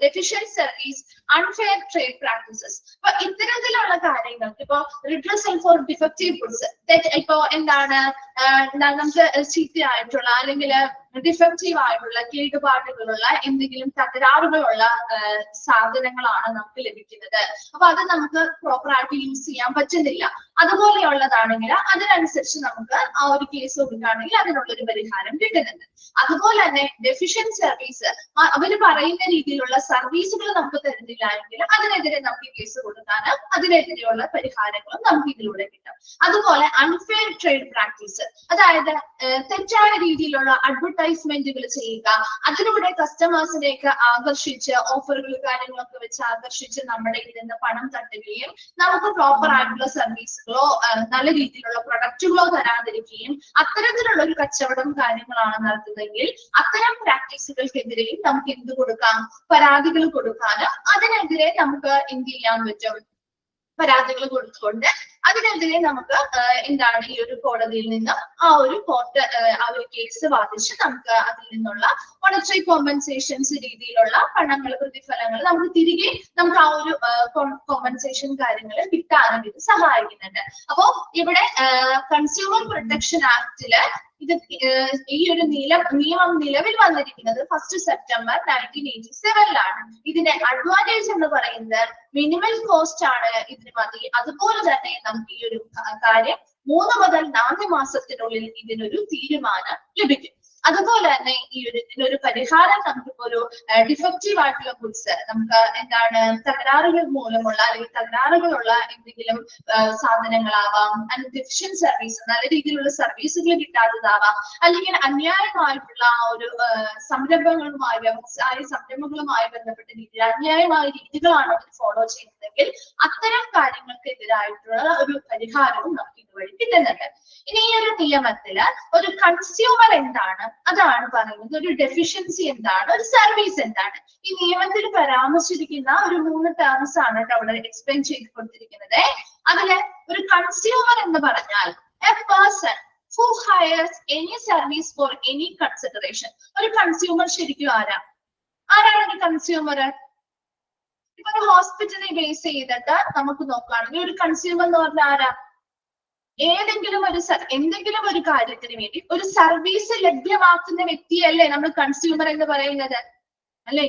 A: deficient service, unfair trade practices. അപ്പൊ ഇത്തരത്തിലുള്ള കാര്യങ്ങൾക്ക് ഇപ്പൊ redressal for defective goods, ഇപ്പൊ എന്താണ് നമുക്ക് ചീത്തയായിട്ടുള്ള അല്ലെങ്കിൽ ഡിഫക്റ്റീവ് ആയിട്ടുള്ള കേടുപാടുകളുള്ള എന്തെങ്കിലും തകരാറുകളുള്ള സാധനങ്ങളാണ് നമുക്ക് ലഭിക്കുന്നത്. അപ്പൊ അത് നമുക്ക് പ്രോപ്പർ ആയിട്ട് യൂസ് ചെയ്യാൻ പറ്റുന്നില്ല. അതുപോലെയുള്ളതാണെങ്കിൽ അതിനനുസരിച്ച് നമുക്ക് ആ ഒരു കേസ് കൊടുക്കുകയാണെങ്കിൽ അതിനുള്ളൊരു പരിഹാരം കിട്ടുന്നുണ്ട്. അതുപോലെ തന്നെ ഡെഫിഷ്യന്റ് സർവീസ്, അവര് പറയുന്ന രീതിയിലുള്ള സർവീസുകൾ നമുക്ക് തരുന്നില്ല എങ്കിൽ അതിനെതിരെ നമുക്ക് കേസ് കൊടുക്കാനും അതിനെതിരെയുള്ള പരിഹാരങ്ങളും നമുക്ക് ഇതിലൂടെ കിട്ടും. അതുപോലെ അൺഫെയർ ട്രേഡ് പ്രാക്ടീസ്, അതായത് തെറ്റായ രീതിയിലുള്ള അഡ്വർടൈസ്മെന്റുകൾ ചെയ്യുക, അതിലൂടെ കസ്റ്റമേഴ്സിനെയൊക്കെ ആകർഷിച്ച് ഓഫറുകൾ കാര്യങ്ങളൊക്കെ വെച്ച് ആകർഷിച്ച് നമ്മുടെ ഇതിൽ നിന്ന് പണം തട്ടുകയും നമുക്ക് പ്രോപ്പർ ആയിട്ടുള്ള സർവീസുകളോ നല്ല രീതിയിലുള്ള പ്രൊഡക്റ്റുകളോ തരാതിരിക്കുകയും അത്തരത്തിലുള്ള ഒരു കച്ചവടം കാര്യങ്ങളാണ് നടത്തുന്നതെങ്കിൽ അത്തരം പ്രാക്ടീസുകൾക്കെതിരെയും നമുക്ക് എന്ത് കൊടുക്കാം? പരാതികൾ കൊടുക്കാനും അതിനെതിരെ നമുക്ക് എന്ത് ചെയ്യാൻ പറ്റും? പരാതികൾ കൊടുത്തുകൊണ്ട് അതിനെതിരെ നമുക്ക് എന്താണ് ഈ ഒരു കോടതിയിൽ നിന്ന് ആ ഒരു കേസ് വാദിച്ച് നമുക്ക് അതിൽ നിന്നുള്ള മോണിറ്ററി കോമ്പൻസേഷൻസ് രീതിയിലുള്ള പണങ്ങൾ, പ്രതിഫലങ്ങൾ നമുക്ക് തിരികെ നമുക്ക് ആ ഒരു കോമ്പൻസേഷൻ കാര്യങ്ങൾ കിട്ടാനും ഇത് സഹായിക്കുന്നുണ്ട്. അപ്പോ ഇവിടെ കൺസ്യൂമർ പ്രൊട്ടക്ഷൻ ആക്ടില് ഈ ഒരു നിയമം നിലവിൽ വന്നിരിക്കുന്നത് 1 September 1987 ഇതിന്റെ അഡ്വാൻറ്റേജ് എന്ന് പറയുന്നത് മിനിമൽ കോസ്റ്റ് ആണ് ഇതിന് മതി. അതുപോലെ തന്നെ നമുക്ക് ഈ ഒരു കാര്യം 3 മുതൽ 4 മാസത്തിനുള്ളിൽ ഇതിനൊരു തീരുമാനം ലഭിക്കും. അതുപോലെ തന്നെ ഇതിനൊരു പരിഹാരം നമുക്കിപ്പോ ഒരു ഡിഫക്റ്റീവ് ആയിട്ടുള്ള ഗുഡ്സ്, നമുക്ക് എന്താണ് തകരാറുകൾ മൂലമുള്ള അല്ലെങ്കിൽ തകരാറുകളുള്ള എന്തെങ്കിലും സാധനങ്ങളാവാം, അല്ലെങ്കിൽ ഡെഫിഷ്യന്റ് സർവീസ്, നല്ല രീതിയിലുള്ള സർവീസുകൾ കിട്ടാത്തതാവാം, അല്ലെങ്കിൽ അന്യായമായിട്ടുള്ള ഒരു വ്യവസായ സംരംഭങ്ങളുമായി ബന്ധപ്പെട്ട രീതിയിൽ അന്യായമായ രീതികളാണ് അവർ ഫോളോ ചെയ്യുന്നതെങ്കിൽ അത്തരം കാര്യങ്ങൾക്കെതിരായിട്ടുള്ള ഒരു പരിഹാരവും നമുക്ക് ഇതുവഴി കിട്ടുന്നുണ്ട്. ഇനി ഈ ഒരു നിയമത്തില് ഒരു കൺസ്യൂമർ എന്താണ്, അതാണ് പറയുന്നത്. ഒരു ഡെഫിഷ്യൻസി എന്താണ്, ഒരു സർവീസ് എന്താണ്. ഈ നിയമത്തിൽ പരാമർശിച്ചിരിക്കുന്ന ഒരു 3 ടേംസ് ആണ് അവിടെ എക്സ്പ്ലെയിൻ ചെയ്ത് കൊടുത്തിരിക്കുന്നത്. അതില് ഒരു കൺസ്യൂമർ എന്ന് പറഞ്ഞാൽ A person who hires any service for any consideration. ഒരു കൺസ്യൂമർ ശരിക്കും ആരാണ് ഒരു കൺസ്യൂമർ? ഇപ്പൊ ഒരു ഹോസ്പിറ്റലിനെ ബേസ് ചെയ്തിട്ട് നമുക്ക് നോക്കുകയാണെങ്കിൽ ഒരു കൺസ്യൂമർ എന്ന് പറഞ്ഞാൽ ആരാ? എന്തെങ്കിലും ഒരു കാര്യത്തിന് വേണ്ടി ഒരു സർവീസ് ലഭ്യമാക്കുന്ന വ്യക്തിയല്ലേ നമ്മൾ കൺസ്യൂമർ എന്ന് പറയുന്നത്, അല്ലെ?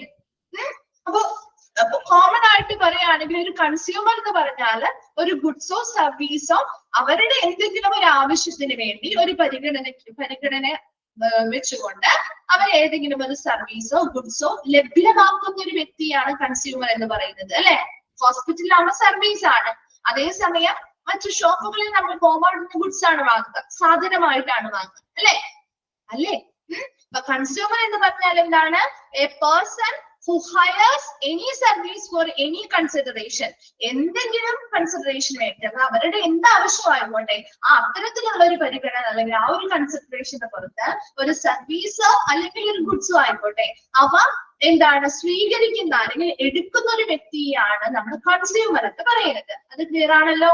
A: അപ്പൊ കോമൺ ആയിട്ട് പറയുകയാണെങ്കിൽ ഒരു കൺസ്യൂമർ എന്ന് പറഞ്ഞാൽ ഒരു ഗുഡ്സോ സർവീസോ അവരുടെ എന്തെങ്കിലും ഒരു ആവശ്യത്തിന് വേണ്ടി ഒരു പരിഗണന വെച്ചുകൊണ്ട് അവർ ഏതെങ്കിലും ഒരു സർവീസോ ഗുഡ്സോ ലഭ്യമാക്കുന്ന ഒരു വ്യക്തിയാണ് കൺസ്യൂമർ എന്ന് പറയുന്നത്, അല്ലെ? ഹോസ്പിറ്റലിലാവുമ്പോൾ സർവീസ് ആണ്, അതേസമയം മറ്റു ഷോപ്പുകളിൽ നമ്മൾ കോമൺ ഗുഡ്സ് ആണ് വാങ്ങുക, സാധനമായിട്ടാണ് വാങ്ങുക, അല്ലേ? അപ്പൊ കൺസ്യൂമർ എന്ന് പറഞ്ഞാൽ എന്താണ്? A person who hires any service for any consideration, എന്തെങ്കിലും കൺസിഡറേഷൻ വേണ്ടി അവരുടെ എന്ത് ആവശ്യമായിക്കോട്ടെ ആ അത്തരത്തിലുള്ള ഒരു പരിഗണന അല്ലെങ്കിൽ ആ ഒരു കൺസിഡറേഷന് പുറത്ത് ഒരു സർവീസോ അല്ലെങ്കിൽ ഒരു ഗുഡ്സോ ആയിക്കോട്ടെ അവ എന്താണ് സ്വീകരിക്കുന്ന അല്ലെങ്കിൽ എടുക്കുന്ന ഒരു വ്യക്തിയാണ് നമ്മൾ കൺസ്യൂമർ എന്ന് പറയുന്നത്. അത് ക്ലിയർ ആണല്ലോ?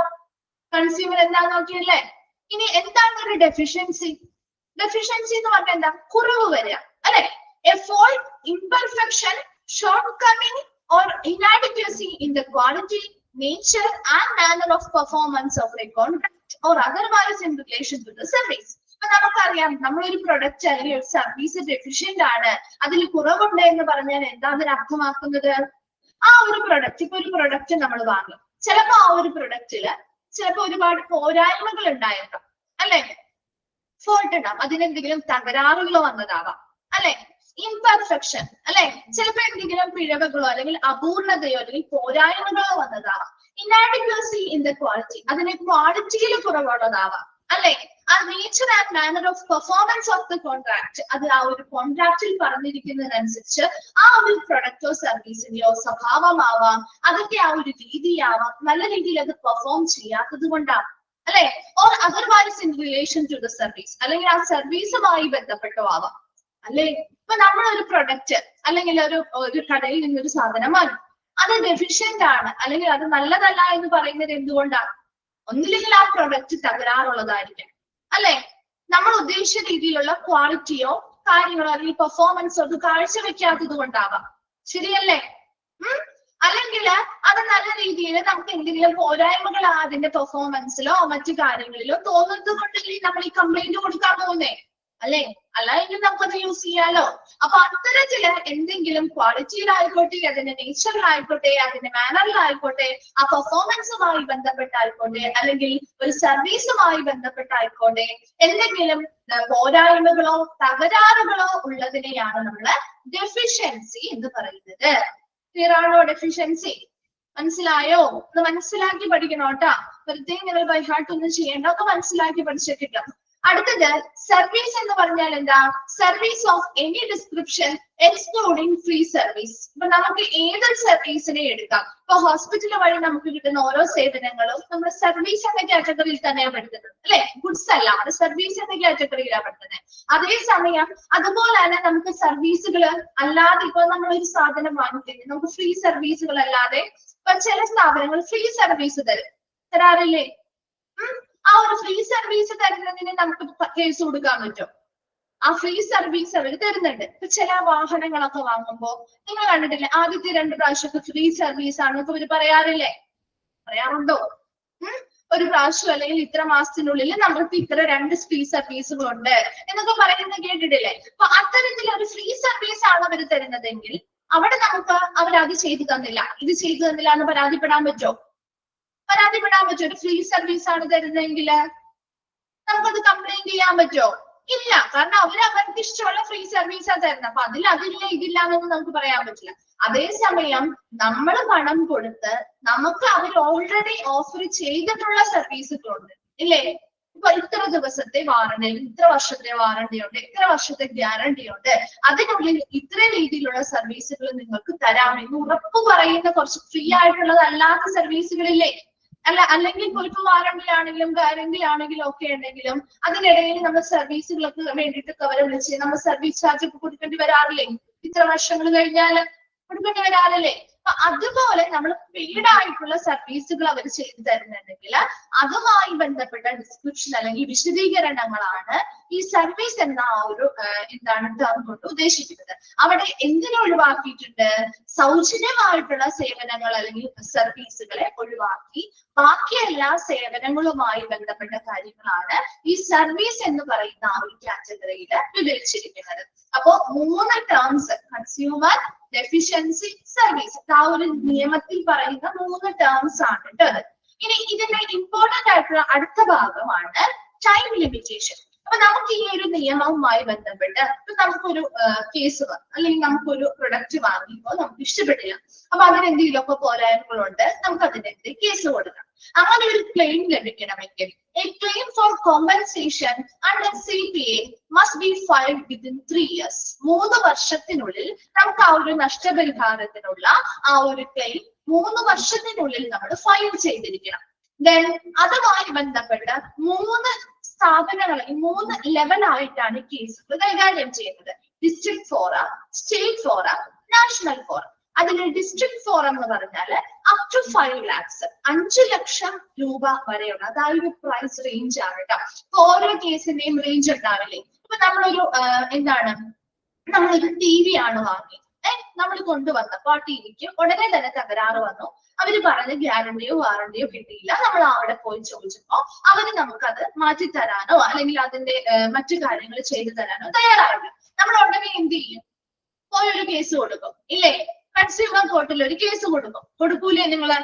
A: കൺസ്യൂമർ എന്താന്ന് നോക്കിയല്ലേ? ഇനി എന്താണ് ഒരു ഡെഫിഷ്യൻസി? ഡെഫിഷ്യൻസി എന്ന് പറഞ്ഞാൽ എന്താ? കുറവ് വരിക, അല്ലെ? A fault, imperfection, shortcoming or inadequacy in the quality, nature and manner of performance of a contract or otherwise in relation to the service. അപ്പൊ നമുക്കറിയാം നമ്മളൊരു പ്രൊഡക്റ്റ് അല്ലെങ്കിൽ ഒരു സർവീസ് ഡെഫിഷ്യന്റ് ആണ്, അതിൽ കുറവുണ്ട് എന്ന് പറഞ്ഞാൽ എന്താണ് അർത്ഥമാക്കുന്നത്? ആ ഒരു പ്രൊഡക്റ്റ്, ഇപ്പൊ ഒരു പ്രൊഡക്റ്റ് നമ്മൾ വാങ്ങും, ചിലപ്പോ ആ ഒരു പ്രൊഡക്റ്റില് ചിലപ്പോ ഒരുപാട് പോരായ്മകൾ ഉണ്ടായേക്കാം, അല്ലെ? ഫോൾട്ട് ഉണ്ടാവും, അതിനെന്തെങ്കിലും തകരാറുകളോ വന്നതാവാം, അല്ലെ? ഇംപെർഫെക്ഷൻ, അല്ലെ? ചിലപ്പോ എന്തെങ്കിലും പിഴവുകളോ അല്ലെങ്കിൽ അപൂർണതയോ അല്ലെങ്കിൽ പോരായ്മകളോ വന്നതാവാം. ഇനാഡിക്വസി ഇൻ ദ ക്വാളിറ്റി, അതിന്റെ ക്വാളിറ്റിയിൽ കുറവുള്ളതാവാം, അല്ലെ? ആ nature and manner of performance of the contract, അത് ആ ഒരു കോൺട്രാക്റ്റിൽ പറഞ്ഞിരിക്കുന്നതിനനുസരിച്ച് ആ ഒരു പ്രൊഡക്റ്റോ സർവീസിന്റെയോ സ്വഭാവമാവാം, അതൊക്കെ ആ ഒരു രീതിയാവാം, നല്ല രീതിയിൽ അത് പെർഫോം ചെയ്യാത്തത് കൊണ്ടാവാം, അല്ലെ? Or otherwise in relation to the service, അല്ലെങ്കിൽ ആ സർവീസുമായി ബന്ധപ്പെട്ടോ ആവാം, അല്ലെ? ഇപ്പൊ നമ്മളൊരു പ്രൊഡക്റ്റ് അല്ലെങ്കിൽ ഒരു കടയിൽ നിന്നൊരു സാധനം വാങ്ങി, അത് ഡെഫിഷ്യന്റ് ആണ് അല്ലെങ്കിൽ അത് നല്ലതല്ല എന്ന് പറയുന്നത് എന്തുകൊണ്ടാണ്? ഒന്നില്ലെങ്കിൽ ആ പ്രൊഡക്റ്റ് തകരാറുള്ളതായിരിക്കും, അല്ലെ? നമ്മൾ ഉദ്ദേശിച്ച രീതിയിലുള്ള ക്വാളിറ്റിയോ കാര്യങ്ങളോ അല്ലെങ്കിൽ പെർഫോമൻസോ അത് കാഴ്ചവെക്കാത്തത് കൊണ്ടാവാം, ശരിയല്ലേ? അല്ലെങ്കിൽ അത് നല്ല രീതിയിൽ നമുക്ക് എന്തെങ്കിലും പോരായ്മകൾ അതിന്റെ പെർഫോമൻസിലോ മറ്റു കാര്യങ്ങളിലോ തോന്നുന്നത് കൊണ്ടല്ലേ നമ്മൾ ഈ കംപ്ലൈന്റ് കൊടുക്കാൻ പോകുന്നേ, അല്ലെ? അല്ലെങ്കിൽ നമുക്കത് യൂസ് ചെയ്യാലോ. അപ്പൊ അത്തരത്തില് എന്തെങ്കിലും ക്വാളിറ്റിയിലായിക്കോട്ടെ, അതിന്റെ നേച്ചറിലായിക്കോട്ടെ, അതിന്റെ മാനറിലായിക്കോട്ടെ, ആ പെർഫോമൻസുമായി ബന്ധപ്പെട്ടായിക്കോട്ടെ, അല്ലെങ്കിൽ ഒരു സർവീസുമായി ബന്ധപ്പെട്ടായിക്കോട്ടെ, എന്തെങ്കിലും പോരായ്മകളോ തകരാറുകളോ ഉള്ളതിനെയാണ് നമ്മള് ഡെഫിഷ്യൻസി എന്ന് പറയുന്നത്. ക്ലിയർ ആണോ? ഡെഫിഷ്യൻസി മനസ്സിലായോ? ഒന്ന് മനസ്സിലാക്കി പഠിക്കണോട്ടാ, വെറുതെ നിങ്ങൾ ബൈ ഹാർട്ട് ഒന്നും ചെയ്യേണ്ട, ഒന്ന് മനസ്സിലാക്കി പഠിച്ചിട്ടില്ല. അടുത്തത് സർവീസ് എന്ന് പറഞ്ഞാൽ എന്താ? Service of any description excluding free service. ഇപ്പൊ നമുക്ക് ഏതൊരു സർവീസിനെ എടുക്കാം. ഇപ്പൊ ഹോസ്പിറ്റൽ വഴി നമുക്ക് കിട്ടുന്ന ഓരോ സേവനങ്ങളും നമ്മൾ സർവീസ് എന്ന കാറ്റഗറിയിൽ തന്നെയാണ് പെടുത്തുന്നത്, അല്ലെ? ഗുഡ്സ് അല്ല, അത് സർവീസ് എന്ന കാറ്റഗറിയിലാണ് പെടുത്തുന്നത്. അതേസമയം അതുപോലെ തന്നെ നമുക്ക് സർവീസുകൾ അല്ലാതെ ഇപ്പൊ നമ്മൾ ഒരു സാധനം വാങ്ങിക്കുന്നത് നമുക്ക് ഫ്രീ സർവീസുകൾ അല്ലാതെ ഇപ്പൊ ചില സ്ഥാപനങ്ങൾ ഫ്രീ സർവീസ് തരാറില്ലേ? ആ ഒരു ഫ്രീ സർവീസ് തരുന്നതിന് നമുക്ക് കേസ് കൊടുക്കാൻ പറ്റും. ആ ഫ്രീ സർവീസ് അവർ തരുന്നുണ്ട്. ഇപ്പൊ ചില വാഹനങ്ങളൊക്കെ വാങ്ങുമ്പോ നിങ്ങൾ കണ്ടിട്ടില്ലേ, ആദ്യത്തെ 2 പ്രാവശ്യമൊക്കെ ഫ്രീ സർവീസ് ആണെന്നൊക്കെ ഇവര് പറയാറില്ലേ? പറയാറുണ്ടോ? ഒരു പ്രാവശ്യം അല്ലെങ്കിൽ ഇത്ര മാസത്തിനുള്ളിൽ നമുക്ക് ഇത്ര 2 ഫ്രീ സർവീസുകളുണ്ട് എന്നൊക്കെ പറയുന്നത് കേട്ടിട്ടില്ലേ? അപ്പൊ അത്തരത്തിൽ ഒരു ഫ്രീ സർവീസ് ആണ് അവർ തരുന്നതെങ്കിൽ അവിടെ നമുക്ക് അവരത് ചെയ്തു തന്നില്ല, ഇത് ചെയ്തു തന്നില്ല എന്ന് പരാതിപ്പെടാൻ പറ്റുമോ? പരാതിപ്പെടാൻ പറ്റുമോ? ഒരു ഫ്രീ സർവീസ് ആണ് തരുന്നതെങ്കിൽ നമുക്കത് കംപ്ലൈന്റ് ചെയ്യാൻ പറ്റുമോ? ഇല്ല, കാരണം അവർക്ക് ഇഷ്ടമുള്ള ഫ്രീ സർവീസാണ് തരുന്നത്. അപ്പൊ അതില്ല ഇതില്ല എന്നൊന്നും നമുക്ക് പറയാൻ പറ്റില്ല. അതേസമയം നമ്മൾ പണം കൊടുത്ത് നമുക്ക് അവർ ഓൾറെഡി ഓഫർ ചെയ്തിട്ടുള്ള സർവീസുകളുണ്ട്, ഇല്ലേ? ഇപ്പൊ ഇത്ര ദിവസത്തെ വാറണ്ടി, ഇത്ര വർഷത്തെ വാറണ്ടി ഉണ്ട്, ഇത്ര വർഷത്തെ ഗ്യാരണ്ടി ഉണ്ട്, അതിനുള്ളിൽ ഇത്ര രീതിയിലുള്ള സർവീസുകൾ നിങ്ങൾക്ക് തരാമെന്ന് ഉറപ്പ് പറയുന്ന കുറച്ച് ഫ്രീ ആയിട്ടുള്ളതല്ലാത്ത സർവീസുകളില്ലേ? അല്ലെങ്കിൽ ഇപ്പൊ വാറണ്ടി ആണെങ്കിലും ഗ്യാരണ്ടി ആണെങ്കിലും ഒക്കെ ഉണ്ടെങ്കിലും അതിനിടയിൽ നമ്മൾ സർവീസുകൾക്ക് വേണ്ടിയിട്ട് അവരെ വിളിച്ച് നമ്മൾ സർവീസ് ചാർജ് ഒക്കെ കൊടുക്കേണ്ടി വരാറില്ലേ? ഇത്ര വർഷങ്ങൾ കഴിഞ്ഞാൽ കൊടുക്കേണ്ടി വരാറില്ലേ? അപ്പൊ അതുപോലെ നമ്മൾ പെയ്ഡ് ആയിട്ടുള്ള സർവീസുകൾ അവർ ചെയ്തു തരുന്നുണ്ടെങ്കിൽ അതുമായി ബന്ധപ്പെട്ട ഡിസ്ക്രിപ്ഷൻ അല്ലെങ്കിൽ വിശദീകരണങ്ങളാണ് ഈ സർവീസ് എന്ന ആ ഒരു എന്താണ് ടേം കൊണ്ട് ഉദ്ദേശിക്കുന്നത്. അവിടെ എന്തിനെ ഒഴിവാക്കിയിട്ടുണ്ട്? സൗജന്യമായിട്ടുള്ള സേവനങ്ങൾ അല്ലെങ്കിൽ സർവീസുകളെ ഒഴിവാക്കി ബാക്കി എല്ലാ സേവനങ്ങളുമായി ബന്ധപ്പെട്ട കാര്യങ്ങളാണ് ഈ സർവീസ് എന്ന് പറയുന്ന ആ ഒരു കാറ്റഗറിയിൽ വിവരിച്ചിരിക്കുന്നത്. അപ്പോ 3 ടേംസ്, കൺസ്യൂമർ, ഡെഫിഷ്യൻസി, സർവീസ്, ആ ഒരു നിയമത്തിൽ പറയുന്ന 3 ടേംസ് ആണ് കേട്ടത്. ഇനി ഇതിന്റെ ഇമ്പോർട്ടന്റ് ആയിട്ടുള്ള അടുത്ത ഭാഗമാണ് ടൈം ലിമിറ്റേഷൻ. അപ്പൊ നമുക്ക് ഈ ഒരു നിയമവുമായി ബന്ധപ്പെട്ട് നമുക്കൊരു കേസ് അല്ലെങ്കിൽ നമുക്കൊരു പ്രൊഡക്റ്റ് വാങ്ങിയപ്പോൾ നമുക്ക് ഇഷ്ടപ്പെട്ടില്ല, അപ്പൊ അതിന് എന്തെങ്കിലുമൊക്കെ പോരായ്മകളുണ്ട്, നമുക്ക് അതിനെതിരെ കേസ് കൊടുക്കണം. അങ്ങനെ ഒരു ക്ലെയിം ലഭിക്കണമെങ്കിൽ a claim for compensation under CPA must be filed within 3 years. 3 വർഷത്തിനുള്ളിൽ നമുക്ക് ആ ഒരു നഷ്ടപരിഹാരത്തിനുള്ള ആ ഒരു ക്ലെയിം 3 വർഷത്തിനുള്ളിൽ നമ്മൾ ഫയൽ ചെയ്തിരിക്കണം. ദെൻ അതുമായി ബന്ധപ്പെട്ട് 3 സ്ഥാപനങ്ങൾ, 3 ലെവലായിട്ടാണ് കേസുകൾ കൈകാര്യം ചെയ്യുന്നത്. District forum, state forum, national forum. അതിൽ ഡിസ്ട്രിക്ട് ഫോറം എന്ന് പറഞ്ഞാൽ അപ് ടു 5 lakhs, 5 ലക്ഷം രൂപ വരെയുള്ള അതായത് പ്രൈസ് റേഞ്ച് ആണ് കേട്ടോ. ഓരോ കേസിന്റെയും റേഞ്ച് ഉണ്ടാവില്ലേ? ഇപ്പൊ നമ്മളൊരു നമ്മളൊരു TV ആണ് വാങ്ങി, നമ്മൾ കൊണ്ടുവന്നപ്പോ ആ TVക്ക് ഉടനെ തന്നെ തകരാറ് വന്നു. അവര് പറഞ്ഞ ഗ്യാരണ്ടിയോ വാറണ്ടിയോ കിട്ടിയില്ല. നമ്മൾ അവിടെ പോയി ചോദിച്ചപ്പോ അവര് നമുക്കത് മാറ്റിത്തരാനോ അല്ലെങ്കിൽ അതിന്റെ മറ്റു കാര്യങ്ങൾ ചെയ്തു തരാനോ തയ്യാറാവില്ല. നമ്മൾ ഉടനെ എന്ത് ചെയ്യും? പോയി ഒരു കേസ് കൊടുക്കും, ഇല്ലേ? കൺസ്യൂമർ കോർട്ടിൽ ഒരു കേസ് കൊടുക്കൂലേ? നിങ്ങള്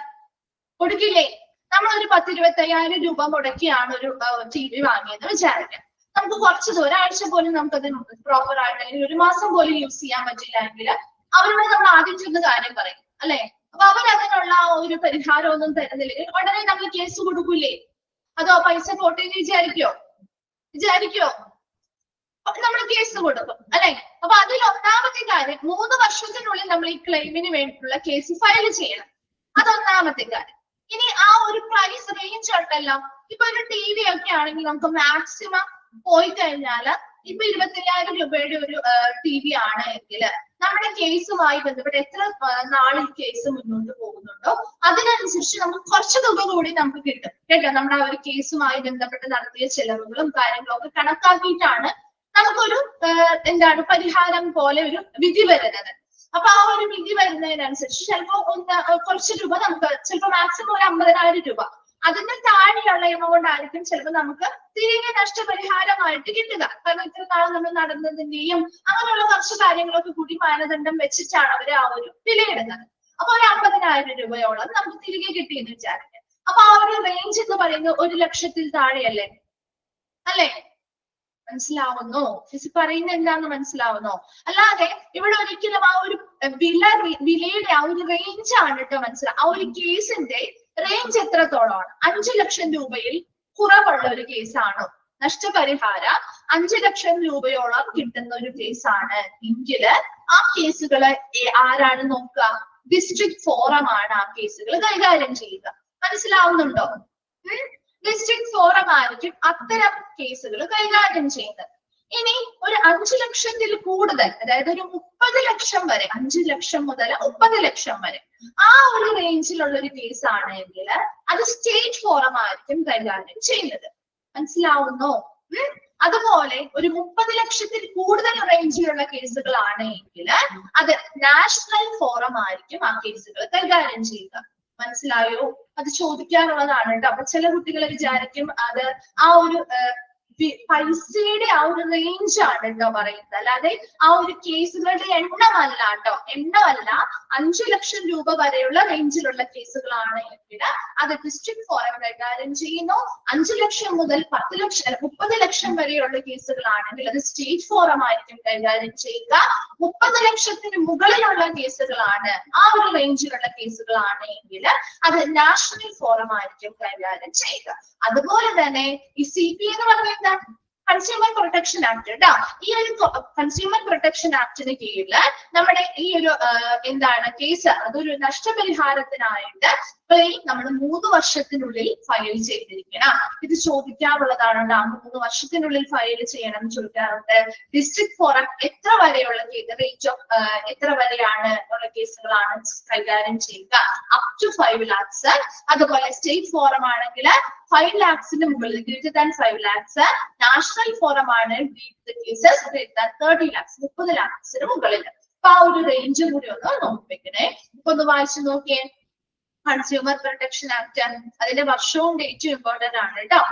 A: കൊടുക്കില്ലേ? നമ്മളൊരു 10-25,000 രൂപ മുടക്കിയാണ് ഒരു TV വാങ്ങിയെന്ന് വിചാരിക്കാം. നമുക്ക് കുറച്ച് ദൂരം, ഒരാഴ്ച പോലും നമുക്കത് പ്രോപ്പർ ആയിട്ട് അല്ലെങ്കിൽ 1 മാസം പോലും യൂസ് ചെയ്യാൻ പറ്റില്ല എങ്കിൽ അവരോട് നമ്മൾ ആദ്യം ചെന്ന് കാര്യം പറയും, അല്ലെ? അപ്പൊ അവരതിനുള്ള ഒരു പരിഹാരം ഒന്നും തരുന്നില്ലെങ്കിൽ ഉടനെ നമ്മൾ കേസ് കൊടുക്കൂലേ? അതോ പൈസ പോട്ടെ എന്ന് വിചാരിക്കോ? നമ്മൾ കേസ് കൊടുക്കും, അല്ലെ? അപ്പൊ അതിൽ ഒന്നാമത്തെ കാര്യം 3 വർഷത്തിനുള്ളിൽ നമ്മൾ ഈ ക്ലെയിമിന് വേണ്ടിയിട്ടുള്ള കേസ് ഫയൽ ചെയ്യണം. അതൊന്നാമത്തെ കാര്യം. ഇനി ആ ഒരു പ്രൈസ് റേഞ്ച് ഉണ്ടല്ലോ. ഇപ്പൊ ഒരു TV ഒക്കെ ആണെങ്കിൽ നമുക്ക് മാക്സിമം പോയി കഴിഞ്ഞാല് ഇപ്പൊ 25,000 രൂപയുടെ ഒരു TV ആണ് എങ്കിൽ നമ്മുടെ കേസുമായി ബന്ധപ്പെട്ട് എത്ര നാളിൽ കേസ് മുന്നോട്ട് പോകുന്നുണ്ടോ അതിനനുസരിച്ച് നമുക്ക് കുറച്ച് തുക കൂടി നമുക്ക് കിട്ടും കേട്ടോ. നമ്മുടെ ആ ഒരു കേസുമായി ബന്ധപ്പെട്ട് നടത്തിയ ചെലവുകളും കാര്യങ്ങളും ഒക്കെ കണക്കാക്കിയിട്ടാണ് നമുക്കൊരു പരിഹാരം പോലെ ഒരു വിധി വരുന്നത്. അപ്പൊ ആ ഒരു വിധി വരുന്നതിനനുസരിച്ച് ചിലപ്പോ കുറച്ച് രൂപ നമുക്ക്, ചിലപ്പോ മാക്സിമം ഒരു 50,000 രൂപ, അതിന്റെ താഴെയുള്ള എമൗണ്ട് ആയിരിക്കും ചിലപ്പോൾ നമുക്ക് തിരികെ നഷ്ടപരിഹാരമായിട്ട് കിട്ടുക. കാരണം ഇത്ര നാൾ നമ്മൾ നടന്നതിന്റെയും അങ്ങനെയുള്ള കുറച്ച് കാര്യങ്ങളൊക്കെ കൂടി മാനദണ്ഡം വെച്ചിട്ടാണ് അവര് ആ ഒരു വിലയിടുന്നത്. അപ്പൊ ഒരു 50,000 രൂപയോളം നമുക്ക് തിരികെ കിട്ടിയെന്ന് വിചാരിക്കാം. അപ്പൊ ആ ഒരു റേഞ്ച് എന്ന് പറയുന്നത് 1 ലക്ഷത്തിൽ താഴെയല്ലേ? അല്ലെ? മനസ്സിലാവുന്നോ? ചേച്ചി പറയുന്നത് എന്താന്ന് മനസ്സിലാവുന്നോ? അല്ലാതെ ഇവിടെ ഒരിക്കലും ആ ഒരു വിലയുടെ ആ ഒരു റേഞ്ച് ആണ് കേട്ടോ മനസ്സിലാവും. ആ ഒരു കേസിന്റെ റേഞ്ച് എത്രത്തോളമാണ്? 5 ലക്ഷം രൂപയിൽ കുറവുള്ള ഒരു കേസാണോ നഷ്ടപരിഹാരം 5 ലക്ഷം രൂപയോളം കിട്ടുന്ന ഒരു കേസാണ് എങ്കില് ആ കേസുകള് ആരാണ് നോക്കുക? ഡിസ്ട്രിക്ട് ഫോറം ആണ് ആ കേസുകൾ കൈകാര്യം ചെയ്യുക. മനസ്സിലാവുന്നുണ്ടോ? ഡിസ്ട്രിക്ട് ഫോറം ആയിരിക്കും അത്തരം കേസുകൾ കൈകാര്യം ചെയ്യുന്നത്. ഇനി ഒരു 5 ലക്ഷത്തിൽ കൂടുതൽ, അതായത് ഒരു 30 ലക്ഷം വരെ, 5 ലക്ഷം മുതൽ 30 ലക്ഷം വരെ ആ ഒരു റേഞ്ചിലുള്ള ഒരു കേസ് ആണെങ്കിൽ അത് സ്റ്റേറ്റ് ഫോറം ആയിരിക്കും കൈകാര്യം ചെയ്യുന്നത്. മനസ്സിലാവുന്നോ? അതുപോലെ ഒരു 30 ലക്ഷത്തിൽ കൂടുതൽ റേഞ്ചിലുള്ള കേസുകളാണ് എങ്കിൽ അത് നാഷണൽ ഫോറം ആയിരിക്കും ആ കേസുകൾ കൈകാര്യം ചെയ്യുക. മനസ്സിലായോ? അത് ചോദിക്കാനുള്ളതാണ് കേട്ടോ. അപ്പൊ ചില കുട്ടികൾ വിചാരിക്കും അത് ആ ഒരു പൈസയുടെ ആ ഒരു റേഞ്ച് ആണ് കേട്ടോ പറയുന്നത്, അല്ലാതെ ആ ഒരു കേസുകളുടെ എണ്ണമല്ല കേട്ടോ. എണ്ണമല്ല, 5 ലക്ഷം രൂപ വരെയുള്ള റേഞ്ചിലുള്ള കേസുകളാണ് എങ്കിൽ അത് ഡിസ്ട്രിക്ട് ഫോറം കൈകാര്യം ചെയ്യുന്നു. 5 ലക്ഷം മുതൽ 30 ലക്ഷം വരെയുള്ള കേസുകളാണെങ്കിൽ അത് സ്റ്റേറ്റ് ഫോറം ആയിരിക്കും കൈകാര്യം ചെയ്യുക. 30 ലക്ഷത്തിന് മുകളിലുള്ള കേസുകളാണ്, ആ ഒരു റേഞ്ചിലുള്ള കേസുകളാണ് എങ്കിൽ അത് നാഷണൽ ഫോറം ആയിരിക്കും കൈകാര്യം ചെയ്യുക. അതുപോലെ തന്നെ ഈ CPA എന്ന് പറയുന്നത് കൺസ്യൂമർ പ്രൊട്ടക്ഷൻ ആക്ട് കേട്ടോ. ഈ ഒരു കൺസ്യൂമർ പ്രൊട്ടക്ഷൻ ആക്ടിന് കീഴിൽ നമ്മുടെ ഈ ഒരു കേസ്, അതൊരു നഷ്ടപരിഹാരത്തിനായിട്ട് ക്ലെയിം നമ്മൾ 3 വർഷത്തിനുള്ളിൽ ഫയൽ ചെയ്തിരിക്കണം. ഇത് ചോദിക്കാറുള്ളതാണ്. 3 വർഷത്തിനുള്ളിൽ ഫയൽ ചെയ്യണം ചോദിക്കാറുണ്ട്. ഡിസ്ട്രിക്ട് ഫോറം എത്ര വരെയുള്ള റേഞ്ച് ഓഫ് എത്ര വരെയാണ് ഉള്ള കേസുകളാണ് കൈകാര്യം ചെയ്യുക? Up to 5 lakhs. അതുപോലെ സ്റ്റേറ്റ് ഫോറം ആണെങ്കിൽ 5 lakhsന്റെ മുകളിൽ greater than 5 lakhs national forum ആണ് കേസസ് greater than 30 lakhs 30 lakhsന് മുകളിൽ. അപ്പൊ ആ ഒരു റേഞ്ച് കൂടി ഒന്ന് നോക്കി വെക്കണേ. ഇപ്പൊ ഒന്ന് വായിച്ചു നോക്കിയേ. കൺസ്യൂമർ പ്രൊട്ടക്ഷൻ ആക്ട് അതിന്റെ വർഷവും ഡേറ്റും ഇമ്പോർട്ടന്റ് ആണ് കേട്ടോ.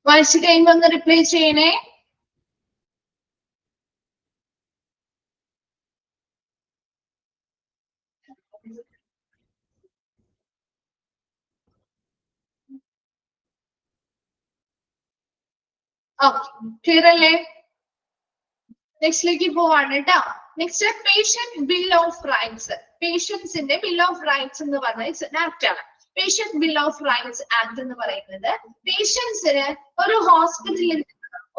A: വായിച്ചു കഴിയുമ്പോ ഒന്ന് റിപ്ലൈ ചെയ്യണേ. ക്ലിയർ അല്ലേ? നെക്സ്റ്റിലേക്ക് പോവാണ് കേട്ടോ. Next patient bill of rights. പേഷ്യൻസിന്റെ ബിൽ ഓഫ് റൈറ്റ്സ് എന്ന് പറഞ്ഞ ആക്ട് ആണ്. Patient bill of rights act എന്ന് പറയുന്നത് പേഷ്യൻസിന് ഒരു ഹോസ്പിറ്റലിൽ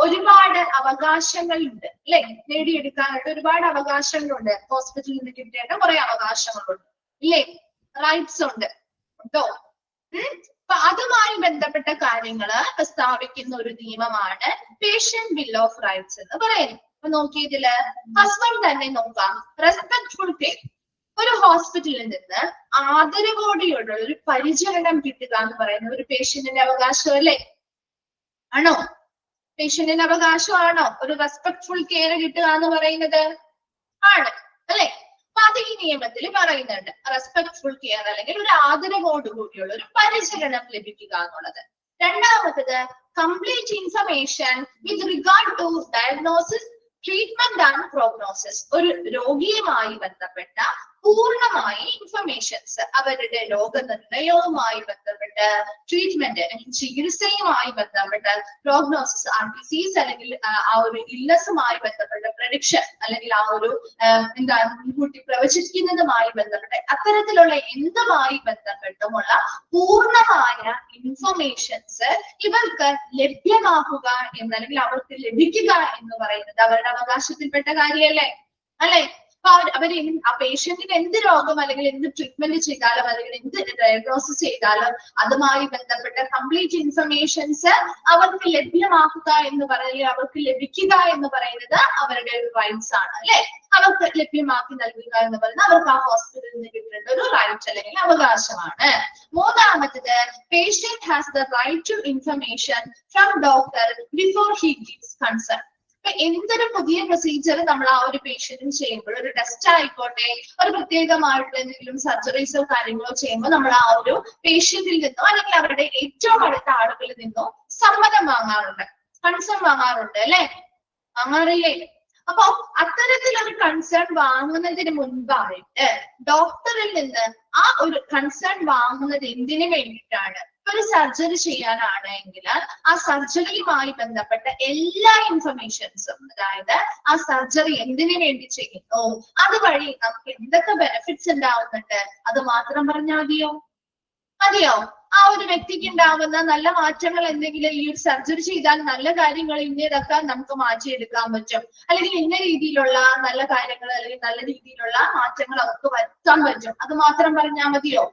A: ഒരുപാട് അവകാശങ്ങളുണ്ട് അല്ലെ, നേടിയെടുക്കാനായിട്ട് ഒരുപാട് അവകാശങ്ങളുണ്ട്. ഹോസ്പിറ്റലിൽ നിന്ന് കിട്ടേണ്ട കുറെ അവകാശങ്ങളുണ്ട് ഇല്ലേ, റൈറ്റ്സ് ഉണ്ട് കേട്ടോ. അപ്പൊ അതുമായി ബന്ധപ്പെട്ട കാര്യങ്ങള് പ്രസ്താവിക്കുന്ന ഒരു നിയമമാണ് പേഷ്യന്റ് ബിൽ ഓഫ് റൈറ്റ്സ് എന്ന് പറയുന്നത്. അപ്പൊ നോക്കിയതില് ഹസ്ബൻഡ് തന്നെ നോക്കാം. റെസ്പെക്ട്ഫുൾ കെയർ, ഒരു ഹോസ്പിറ്റലിൽ നിന്ന് ആദരവോടെയുള്ള ഒരു പരിചരണം കിട്ടുക എന്ന് പറയുന്നത് ഒരു പേഷ്യന്റിന്റെ അവകാശം അല്ലേ? ആണോ? പേഷ്യന്റിന്റെ അവകാശമാണോ ഒരു റെസ്പെക്ട്ഫുൾ കെയർ കിട്ടുക എന്ന് പറയുന്നത്? ആണ് അല്ലെ? അപ്പൊ അത് ഈ നിയമത്തിൽ പറയുന്നുണ്ട്. റെസ്പെക്ട്ഫുൾ കെയർ അല്ലെങ്കിൽ ഒരു ആദരവോടുകൂടിയുള്ള ഒരു പരിചരണം ലഭിക്കുക എന്നുള്ളത്. രണ്ടാമത്തത് complete information with regard to diagnosis, treatment and prognosis. ഒരു രോഗിയുമായി ബന്ധപ്പെട്ട പൂർണ്ണമായ ഇൻഫർമേഷൻസ്, അവരുടെ രോഗനിർണയവുമായി ബന്ധപ്പെട്ട്, ട്രീറ്റ്മെന്റ് അല്ലെങ്കിൽ ചികിത്സയുമായി ബന്ധപ്പെട്ട്, പ്രോഗ്നോസിസ് ആ ഡിസീസ് അല്ലെങ്കിൽ ആ ഒരു ഇല്ലസുമായി ബന്ധപ്പെട്ട പ്രഡിക്ഷൻ അല്ലെങ്കിൽ ആ ഒരു എന്താണ് മുൻകൂട്ടി പ്രവചിക്കുന്നതുമായി ബന്ധപ്പെട്ട് അത്തരത്തിലുള്ള എന്തുമായി ബന്ധപ്പെട്ടുമുള്ള പൂർണ്ണമായ ഇൻഫർമേഷൻസ് ഇവർക്ക് ലഭ്യമാക്കുക എന്ന് അല്ലെങ്കിൽ അവർക്ക് ലഭിക്കുക എന്ന് പറയുന്നത് അവരുടെ അവകാശത്തിൽപ്പെട്ട കാര്യമല്ലേ? അല്ലെ? അപ്പൊ അവര് ആ പേഷ്യന്റിന് എന്ത് രോഗം അല്ലെങ്കിൽ എന്ത് ട്രീറ്റ്മെന്റ് ചെയ്താലും അല്ലെങ്കിൽ എന്ത് ഡയഗ്നോസിസ് ചെയ്താലും അതുമായി ബന്ധപ്പെട്ട കംപ്ലീറ്റ് ഇൻഫർമേഷൻസ് അവർക്ക് ലഭ്യമാക്കുക എന്ന് പറയുന്നത്, അവർക്ക് ലഭിക്കുക എന്ന് പറയുന്നത് അവരുടെ ഒരു റൈറ്റ്സ് ആണ് അല്ലെ? അവർക്ക് ലഭ്യമാക്കി നൽകുക എന്ന് പറയുന്നത് അവർക്ക് ആ ഹോസ്പിറ്റലിൽ നിന്ന് കിട്ടേണ്ട ഒരു റൈറ്റ് അല്ലെങ്കിൽ അവകാശമാണ്. മൂന്നാമത്തത് patient has the right to information from doctor before he gives concern. എന്തൊരു പുതിയ പ്രൊസീജിയർ നമ്മൾ ആ ഒരു പേഷ്യന്റിന് ചെയ്യുമ്പോൾ, ഒരു ടെസ്റ്റ് ആയിക്കോട്ടെ, ഒരു പ്രത്യേകമായിട്ടുള്ള എന്തെങ്കിലും സർജറീസോ കാര്യങ്ങളോ ചെയ്യുമ്പോൾ നമ്മൾ ആ ഒരു പേഷ്യന്റിൽ നിന്നോ അല്ലെങ്കിൽ അവരുടെ ഏറ്റവും അടുത്ത ആളുകളിൽ നിന്നോ സമ്മതം വാങ്ങാറുണ്ട്, കൺസേൺ വാങ്ങാറുണ്ട് അല്ലെ? വാങ്ങാറില്ലേ? അപ്പൊ അത്തരത്തിലൊരു കൺസേൺ വാങ്ങുന്നതിന് മുൻപായിട്ട് ഡോക്ടറിൽ നിന്ന് ആ ഒരു കൺസേൺ വാങ്ങുന്നത് എന്തിനു വേണ്ടിയിട്ടാണ്? ഒരു സർജറി ചെയ്യാനാണെങ്കിൽ ആ സർജറിയുമായി ബന്ധപ്പെട്ട എല്ലാ ഇൻഫർമേഷൻസും, അതായത് ആ സർജറി എന്തിനു വേണ്ടി ചെയ്യുന്നു, അതുവഴി നമുക്ക് എന്തൊക്കെ ബെനിഫിറ്റ്സ് ഉണ്ടാവുന്നുണ്ട്, അത് മാത്രം പറഞ്ഞാൽ മതിയോ? ആ ഒരു വ്യക്തിക്ക് ഉണ്ടാകുന്ന നല്ല മാറ്റങ്ങൾ എന്തെങ്കിലും, ഈ ഒരു സർജറി ചെയ്താൽ നല്ല കാര്യങ്ങൾ ഇന്നതൊക്കെ നമുക്ക് മാറ്റിയെടുക്കാൻ പറ്റും, അല്ലെങ്കിൽ ഇന്ന രീതിയിലുള്ള നല്ല കാര്യങ്ങൾ അല്ലെങ്കിൽ നല്ല രീതിയിലുള്ള മാറ്റങ്ങൾ അവർക്ക് വരുത്താൻ പറ്റും, അത് മാത്രം പറഞ്ഞാൽ മതിയോ?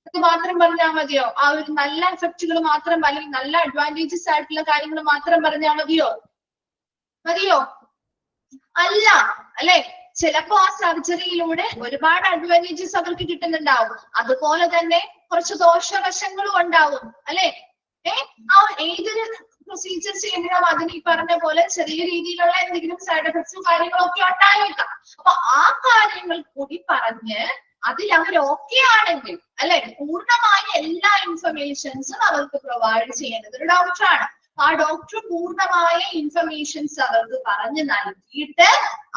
A: അത് മാത്രം പറഞ്ഞാൽ മതിയോ? ആ ഒരു നല്ല എഫക്റ്റുകൾ മാത്രം അല്ലെങ്കിൽ നല്ല അഡ്വാൻറ്റേജസ് ആയിട്ടുള്ള കാര്യങ്ങൾ മാത്രം പറഞ്ഞാൽ മതിയോ? മതിയോ? അല്ല, അല്ലെ? ചിലപ്പോ ആ സർജറിയിലൂടെ ഒരുപാട് അഡ്വാൻറ്റേജസ് അവർക്ക് കിട്ടുന്നുണ്ടാവും, അതുപോലെ തന്നെ കുറച്ച് ദോഷവശങ്ങളും ഉണ്ടാവും, അല്ലെ? ആ ഏതൊരു പ്രൊസീജിയർ ചെയ്യുമ്പോഴും അതിന് ഈ പറഞ്ഞ പോലെ ചെറിയ രീതിയിലുള്ള എന്തെങ്കിലും സൈഡ് എഫക്ട്സും കാര്യങ്ങളൊക്കെ ഉണ്ടായേക്കാം. അപ്പൊ ആ കാര്യങ്ങൾ കൂടി പറഞ്ഞ് അതിൽ അവർ ഓക്കെ ആണെങ്കിൽ, അല്ലെ, പൂർണ്ണമായ എല്ലാ ഇൻഫർമേഷൻസും അവർക്ക് പ്രൊവൈഡ് ചെയ്യുന്നത് ഒരു ഡോക്ടറാണ്. ആ ഡോക്ടർ പൂർണ്ണമായ ഇൻഫർമേഷൻസ് അവർക്ക് പറഞ്ഞു നൽകിയിട്ട്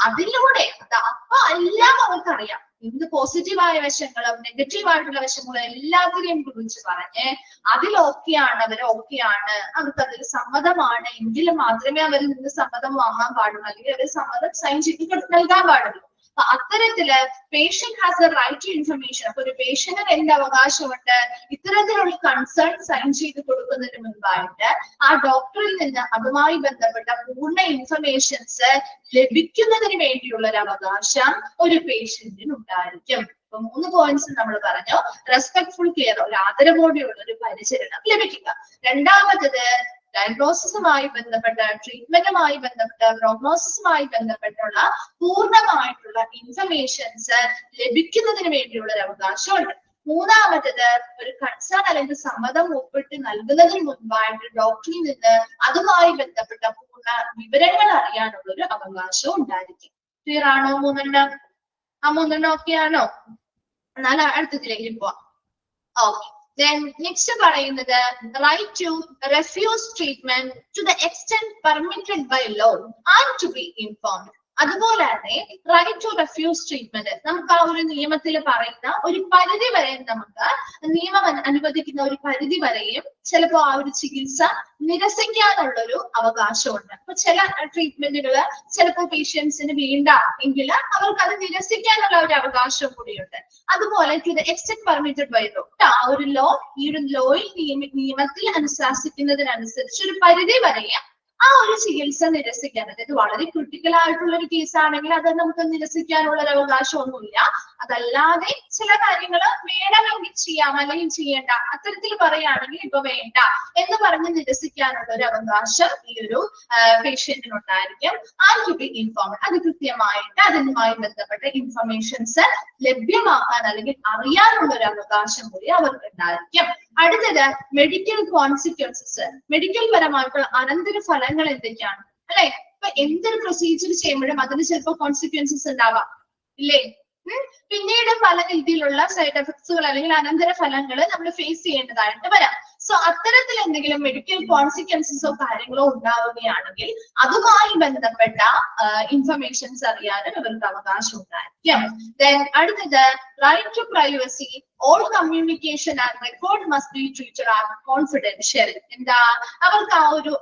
A: അതിലൂടെ അപ്പൊ എല്ലാം അവർക്കറിയാം, എന്ത് പോസിറ്റീവായ വശങ്ങളും നെഗറ്റീവ് ആയിട്ടുള്ള വശങ്ങളും എല്ലാത്തിനെയും കുറിച്ച് പറഞ്ഞ് അതിൽ ഓക്കെയാണ്, അവർ ഓക്കെയാണ്, അവർക്ക് അതിൽ സമ്മതമാണ് എങ്കിൽ മാത്രമേ അവരിൽ നിന്ന് സമ്മതം വാങ്ങാൻ പാടുള്ളൂ, അല്ലെങ്കിൽ അവർ സമ്മതം സൈൻ ചെയ്ത് നൽകാൻ പാടുള്ളൂ. അത്തരത്തില് patient has a right to information. അപ്പൊ ഒരു പേഷ്യന്റിന് എന്ത് അവകാശമുണ്ട്? ഇത്തരത്തിലുള്ള കൺസേൺ സൈൻ ചെയ്ത് കൊടുക്കുന്നതിന് മുൻപായിട്ട് ആ ഡോക്ടറിൽ നിന്ന് അതുമായി ബന്ധപ്പെട്ട പൂർണ്ണ ഇൻഫർമേഷൻസ് ലഭിക്കുന്നതിന് വേണ്ടിയുള്ള ഒരു അവകാശം ഒരു പേഷ്യന്റിന് ഉണ്ടായിരിക്കും. അപ്പൊ 3 പോയിന്റ്സ് നമ്മൾ പറഞ്ഞു. റെസ്പെക്ട്ഫുൾ കെയർ, ഒരു ആദരവോടെയുള്ള ഒരു പരിചരണം ലഭിക്കുക. രണ്ടാമത്തത് ഡയഗ്നോസിസുമായി ബന്ധപ്പെട്ട, ട്രീറ്റ്മെന്റുമായി ബന്ധപ്പെട്ട, പ്രോഗ്നോസിസുമായി ബന്ധപ്പെട്ടുള്ള പൂർണ്ണമായിട്ടുള്ള ഇൻഫർമേഷൻസ് ലഭിക്കുന്നതിന് വേണ്ടിയുള്ള ഒരു അവകാശമുണ്ട്. മൂന്നാമത്തത് ഒരു കൺസേൺ അല്ലെങ്കിൽ സമ്മതം ഒപ്പിട്ട് നൽകുന്നതിന് മുൻപായിട്ട് ഡോക്ടറിൽ നിന്ന് അതുമായി ബന്ധപ്പെട്ട പൂർണ്ണ വിവരങ്ങൾ അറിയാനുള്ള ഒരു അവകാശം ഉണ്ടായിരിക്കും. ക്ലിയർ ആണോ? 3 ആ 3 ഒക്കെയാണോ? എന്നാൽ അടുത്തതിലേക്ക് പോവാം. ഓക്കെ. Then next പറയുന്നത് right to refuse treatment to the extent permitted by law and to be informed. അതുപോലെ തന്നെ റൈറ്റ് ടു റെഫ്യൂസ് ട്രീറ്റ്മെന്റ്, നമുക്ക് ആ ഒരു നിയമത്തിൽ പറയുന്ന ഒരു പരിധി വരെ, നമുക്ക് നിയമം അനുവദിക്കുന്ന ഒരു പരിധി വരെയും ചിലപ്പോ ആ ഒരു ചികിത്സ നിരസിക്കാനുള്ളൊരു അവകാശമുണ്ട്. അപ്പൊ ചില ട്രീറ്റ്മെന്റുകൾ ചിലപ്പോൾ പേഷ്യൻസിന് വേണ്ട എങ്കിൽ അവർക്ക് അത് നിരസിക്കാനുള്ള ഒരു അവകാശം കൂടിയുണ്ട്. അതുപോലെ to the extent permitted by law, ആ ഒരു ലോ, ഈ ഒരു ലോയിൽ നിയമത്തിൽ അനുശാസിക്കുന്നതിനനുസരിച്ച് ഒരു പരിധി വരെ ആ ഒരു ചികിത്സ നിരസിക്കാൻ, അതായത് വളരെ ക്രിട്ടിക്കൽ ആയിട്ടുള്ള ഒരു കേസ് ആണെങ്കിൽ അത് നമുക്ക് നിരസിക്കാനുള്ള ഒരു അവകാശം ഒന്നുമില്ല. അതല്ലാതെ ചില കാര്യങ്ങൾ വേണമെങ്കിൽ ചെയ്യാം അല്ലെങ്കിൽ ചെയ്യേണ്ട, അത്തരത്തിൽ പറയുകയാണെങ്കിൽ ഇപ്പൊ വേണ്ട എന്ന് പറഞ്ഞ് നിരസിക്കാനുള്ള ഒരു അവകാശം ഈ ഒരു പേഷ്യന്റിനുണ്ടായിരിക്കും. ആൻഡ് ടു ബി ഇൻഫോംഡ്, അത് കൃത്യമായിട്ട് അതുമായി ബന്ധപ്പെട്ട ഇൻഫർമേഷൻസ് ലഭ്യമാക്കാൻ അല്ലെങ്കിൽ അറിയാനുള്ള ഒരു അവകാശം കൂടി അവർക്ക് ഉണ്ടായിരിക്കും. അടുത്തത് മെഡിക്കൽ കോൺസിക്വൻസസ്, മെഡിക്കൽ പരമായിട്ടുള്ള അനന്തര ഫലങ്ങൾ എന്തൊക്കെയാണ്, അല്ലെ? ഇപ്പൊ എന്തൊരു പ്രൊസീജിയർ ചെയ്യുമ്പോഴും അതിന് ചിലപ്പോൾ കോൺസിക്വൻസസ് ഉണ്ടാവാം, ഇല്ലേ? പിന്നീട് പല രീതിയിലുള്ള സൈഡ് എഫക്ട്സുകൾ അല്ലെങ്കിൽ അനന്തര ഫലങ്ങൾ നമ്മൾ ഫേസ് ചെയ്യേണ്ടതായിട്ട് വരാം. സോ അത്തരത്തിൽ എന്തെങ്കിലും മെഡിക്കൽ കോൺസിക്വൻസസോ കാര്യങ്ങളോ ഉണ്ടാവുകയാണെങ്കിൽ അതുമായി ബന്ധപ്പെട്ട ഇൻഫർമേഷൻസ് അറിയാനും ഇവർക്ക് അവകാശം ഉണ്ടായിരിക്കും. Then അടുത്തത് right to privacy, all communication and record must be treated as confidential. എന്താ അവർക്ക് ആ ഒരു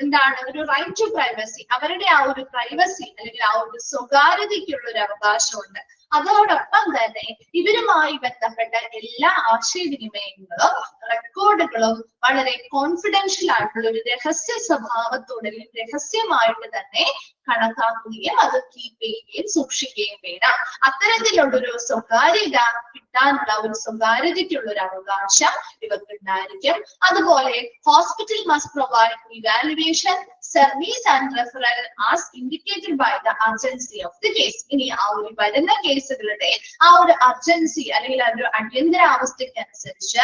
A: എന്താണ് ഒരു റൈറ്റ് ടു പ്രൈവസി, അവരുടെ ആ ഒരു പ്രൈവസി അല്ലെങ്കിൽ ആ ഒരു സ്വകാര്യതയ്ക്കുള്ള ഒരു അവകാശമുണ്ട്. അതോടൊപ്പം തന്നെ ഇവരുമായി ബന്ധപ്പെട്ട എല്ലാ ആശയവിനിമയങ്ങളും റെക്കോർഡുകളും വളരെ കോൺഫിഡൻഷ്യൽ ആയിട്ടുള്ള ഒരു രഹസ്യ സ്വഭാവത്തോടെ രഹസ്യമായിട്ട് തന്നെ കണക്കാക്കുകയും അത് കീപ്പ് ചെയ്യുകയും സൂക്ഷിക്കുകയും വേണം. അത്തരത്തിലുള്ളൊരു സ്വകാര്യത കിട്ടാനുള്ള ഒരു സ്വകാര്യതയ്ക്കുള്ള ഒരു അവകാശം ഇവർക്ക് ഉണ്ടായിരിക്കും. അതുപോലെ hospital must provide evaluation service and referral as indicated by the urgency of the case. ഇനി ആ ഒരു വരുന്ന കേസുകളുടെ ആ ഒരു അർജൻസി അല്ലെങ്കിൽ ആ ഒരു അടിയന്തരാവസ്ഥയ്ക്ക് അനുസരിച്ച്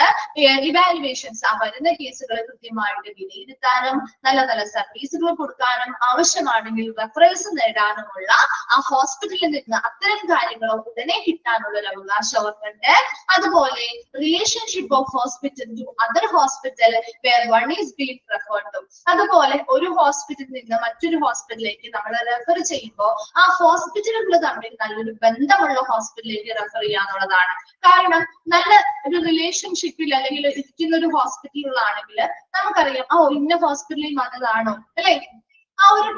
A: ഇവാലുവേഷൻസ്, ആ വരുന്ന കേസുകൾ കൃത്യമായിട്ട് വിലയിരുത്താനും നല്ല നല്ല സർവീസുകൾ കൊടുക്കാനും ആവശ്യമാണെങ്കിൽ റെഫറൻസ് നേടാനുമുള്ള ആ ഹോസ്പിറ്റലിൽ നിന്ന് അത്തരം കാര്യങ്ങൾ ഉടനെ കിട്ടാനുള്ള ഒരു അവകാശം അവർക്കുണ്ട്. അതുപോലെ relationship of hospital to other hospital where one is being referred to, അതുപോലെ ഒരു ഹോസ്പിറ്റലിൽ നിന്ന് മറ്റൊരു ഹോസ്പിറ്റലിലേക്ക് നമ്മൾ റെഫർ ചെയ്യുമ്പോൾ ആ ഹോസ്പിറ്റലുകൾ തമ്മിൽ നല്ലൊരു ബന്ധമുള്ള ഹോസ്പിറ്റലിലേക്ക് റെഫർ ചെയ്യാന്നുള്ളതാണ്. കാരണം നല്ല ഒരു റിലേഷൻഷിപ്പിൽ അല്ലെങ്കിൽ ഇരിക്കുന്ന ഒരു ഹോസ്പിറ്റലുകളാണെങ്കിൽ നമുക്കറിയാം ഓ ഇന്ന ഹോസ്പിറ്റലിൽ വന്നതാണോ, അല്ലെ? ആ ഒരു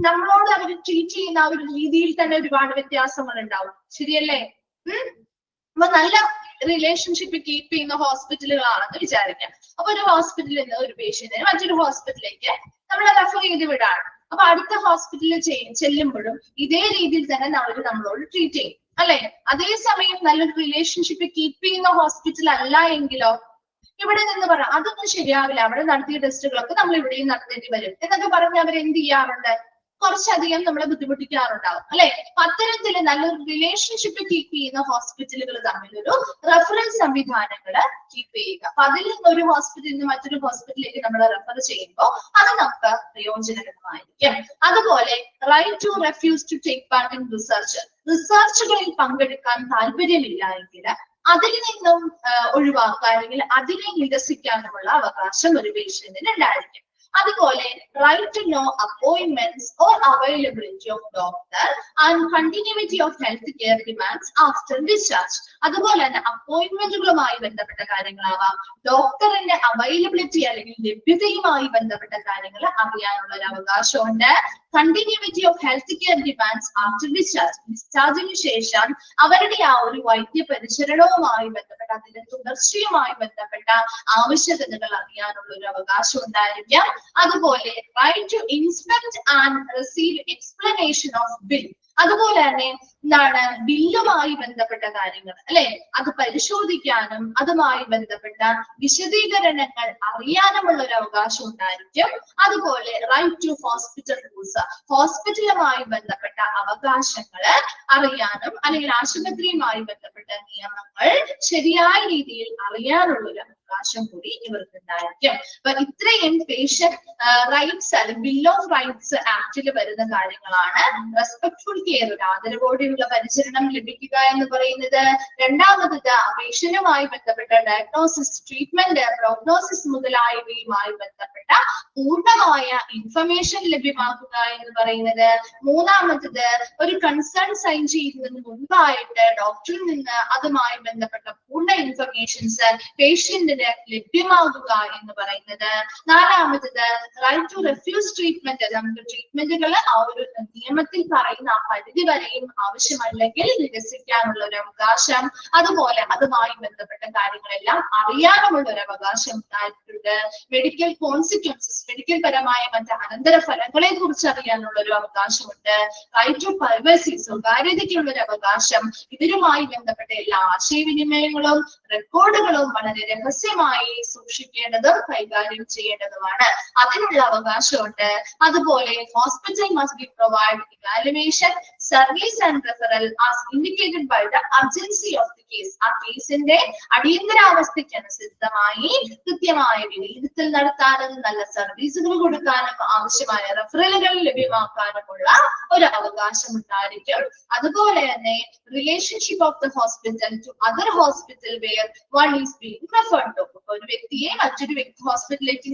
A: നമ്മളോട് അവർ ട്രീറ്റ് ചെയ്യുന്ന ആ ഒരു രീതിയിൽ തന്നെ ഒരുപാട് വ്യത്യാസങ്ങൾ ഉണ്ടാവും, ശരിയല്ലേ? അപ്പൊ നല്ല റിലേഷൻഷിപ്പ് കീപ്പ് ചെയ്യുന്ന ഹോസ്പിറ്റലുകളാണെന്ന് വിചാരിക്കാം. അപ്പൊ ഒരു ഹോസ്പിറ്റലിൽ നിന്ന് ഒരു പേഷ്യന്റിനെ മറ്റൊരു ഹോസ്പിറ്റലിലേക്ക് നമ്മൾ റെഫർ ചെയ്ത് വിടാണ്. അപ്പൊ അടുത്ത ഹോസ്പിറ്റലിൽ ചെല്ലുമ്പോഴും ഇതേ രീതിയിൽ തന്നെ നമ്മളോട് ട്രീറ്റ് ചെയ്യും. അല്ലെ? അതേസമയം നല്ലൊരു റിലേഷൻഷിപ്പ് കീപ്പ് ചെയ്യുന്ന ഹോസ്പിറ്റൽ അല്ല എങ്കിലോ ഇവിടെ നിന്ന് പറയാം അതൊന്നും ശരിയാവില്ല, അവിടെ നടത്തിയ ടെസ്റ്റുകളൊക്കെ നമ്മൾ ഇവിടെയും നടത്തേണ്ടി വരും എന്നൊക്കെ പറഞ്ഞ് അവർ എന്ത് ചെയ്യാറുണ്ട്, കുറച്ചധികം നമ്മളെ ബുദ്ധിമുട്ടിക്കാറുണ്ടാവും അല്ലെ? അത്തരത്തിൽ നല്ലൊരു റിലേഷൻഷിപ്പ് കീപ്പ് ചെയ്യുന്ന ഹോസ്പിറ്റലുകൾ തമ്മിലൊരു റെഫറൻസ് സംവിധാനങ്ങൾ കീപ്പ് ചെയ്യുക. അപ്പൊ അതിൽ നിന്ന് ഒരു ഹോസ്പിറ്റലിൽ നിന്ന് മറ്റൊരു ഹോസ്പിറ്റലിലേക്ക് നമ്മൾ റെഫർ ചെയ്യുമ്പോൾ അത് നമുക്ക് പ്രയോജനകരമായിരിക്കും. അതുപോലെ right to refuse to take part in research, റിസർച്ചുകളിൽ പങ്കെടുക്കാൻ താല്പര്യമില്ല എങ്കിൽ അതിൽ നിന്നും ഒഴിവാക്കാൻ അല്ലെങ്കിൽ അതിനെ നിരസിക്കാനുമുള്ള അവകാശം ഒരു പേഷ്യന്റിന് ഉണ്ടായിരിക്കും. അതുപോലെ right to know appointments or availability of doctor and continuity of health care demands after discharge. അതുപോലെ തന്നെ അപ്പോയിന്റ്മെന്റുകളുമായി ബന്ധപ്പെട്ട കാര്യങ്ങളാവാം, ഡോക്ടറിന്റെ അവൈലബിലിറ്റി അല്ലെങ്കിൽ ലഭ്യതയുമായി ബന്ധപ്പെട്ട കാര്യങ്ങൾ അറിയാനുള്ള ഒരു അവകാശമുണ്ട്. Continuity of health care demands after discharge, ഡിസ്ചാർജിന് ശേഷം അവരുടെ ആ ഒരു വൈദ്യ പരിചരണവുമായി ബന്ധപ്പെട്ട അതിന്റെ തുടർച്ചയുമായി ബന്ധപ്പെട്ട ആവശ്യകതകൾ അറിയാനുള്ള ഒരു അവകാശം ഉണ്ടായിരിക്കാം. അതുപോലെ right to inspect and receive explanation of bill, അതുപോലെ തന്നെ എന്താണ് ബില്ലുമായി ബന്ധപ്പെട്ട കാര്യങ്ങൾ അല്ലെ, അത് പരിശോധിക്കാനും അതുമായി ബന്ധപ്പെട്ട വിശദീകരണങ്ങൾ അറിയാനുമുള്ള ഒരു അവകാശം ഉണ്ടായിരിക്കും. അതുപോലെ റൈറ്റ് ടു ഹോസ്പിറ്റൽ റൂൾസ്, ഹോസ്പിറ്റലുമായി ബന്ധപ്പെട്ട അവകാശങ്ങൾ അറിയാനും അല്ലെങ്കിൽ ആശുപത്രിയുമായി ബന്ധപ്പെട്ട നിയമങ്ങൾ ശരിയായ രീതിയിൽ അറിയാനുള്ള ഒരു അവകാശം കൂടി ഇവർക്ക് ഉണ്ടായിരിക്കും. അപ്പൊ ഇത്രയും പേഷ്യന്റ് റൈറ്റ്സ് അല്ലെങ്കിൽ ബിൽ ഓഫ് റൈറ്റ്സ് ആക്ടിൽ വരുന്ന കാര്യങ്ങളാണ്. റെസ്പെക്ട്ഫുൾ കെയർ, ഒരു ആദരവോടെയുള്ള പരിചരണം ലഭിക്കുക എന്ന് പറയുന്നത്. രണ്ടാമത് പേഷ്യന്റുമായി ബന്ധപ്പെട്ട ഡയഗ്നോസിസ്, ട്രീറ്റ്മെന്റ്, പ്രോഗ്നോസിസ് മുതലായവയുമായി ബന്ധപ്പെട്ട പൂർണ്ണമായ ഇൻഫർമേഷൻ ലഭ്യമാക്കുക എന്ന് പറയുന്നത്. മൂന്നാമത്തത് ഒരു കൺസേൺ സൈൻ ചെയ്യുന്നതിന് മുൻപായിട്ട് ഡോക്ടറിൽ നിന്ന് അതുമായി ബന്ധപ്പെട്ട പൂർണ്ണ ഇൻഫർമേഷൻസ് പേഷ്യന്റിന് ലഭ്യമാകുക എന്ന് പറയുന്നത്. നാലാമത്തത് റൈറ്റ് ടു റെഫ്യൂസ് ട്രീറ്റ്മെന്റ്, നമുക്ക് ട്രീറ്റ്മെന്റുകൾ ആ ഒരു നിയമത്തിൽ പറയുന്ന ആ പരിധി വരെയും ആവശ്യമല്ലെങ്കിൽ നിരസിക്കാനുള്ള ഒരു അവകാശം. അതുപോലെ അതുമായി ബന്ധപ്പെട്ട കാര്യങ്ങളെല്ലാം അറിയാനുമുള്ള ഒരു അവകാശം ഉണ്ടായിട്ടുണ്ട്. മെഡിക്കൽ കോൺസിക്വൻസസ്, മെഡിക്കൽ പരമായ മറ്റ് അനന്തരഫലങ്ങളെ കുറിച്ച് അറിയാനുള്ള ഒരു അവകാശമുണ്ട്. റൈറ്റ് ടു പ്രൈവസി, സ്വകാര്യതയ്ക്കുള്ള ഒരു അവകാശം. ഇതിനുമായി ബന്ധപ്പെട്ട എല്ലാ ആശയവിനിമയങ്ങളും റെക്കോർഡുകളും വളരെ രഹസ്യമായി സൂക്ഷിക്കേണ്ടതും കൈകാര്യം ചെയ്യേണ്ടതുമാണ്, അതിനുള്ള അവകാശമുണ്ട്. അതുപോലെ hospital must be provide evaluation, service and referral as indicated by the urgency of the case, ആ കേസിന്റെ അടിയന്തരാവസ്ഥയ്ക്ക് അനുസൃതമായി കൃത്യമായ വിലയിരുത്തൽ നടത്താനും നല്ല സർവീസുകൾ കൊടുക്കാനും ആവശ്യമായ റെഫറലുകൾ ലഭ്യമാക്കാനുമുള്ള ഒരു അവകാശം ഉണ്ടായിരിക്കും. അതുപോലെ തന്നെ relationship of the hospital to other hospital where one is being referred to, ഒരു വ്യക്തിയെ മറ്റൊരു ഹോസ്പിറ്റലിലേക്ക്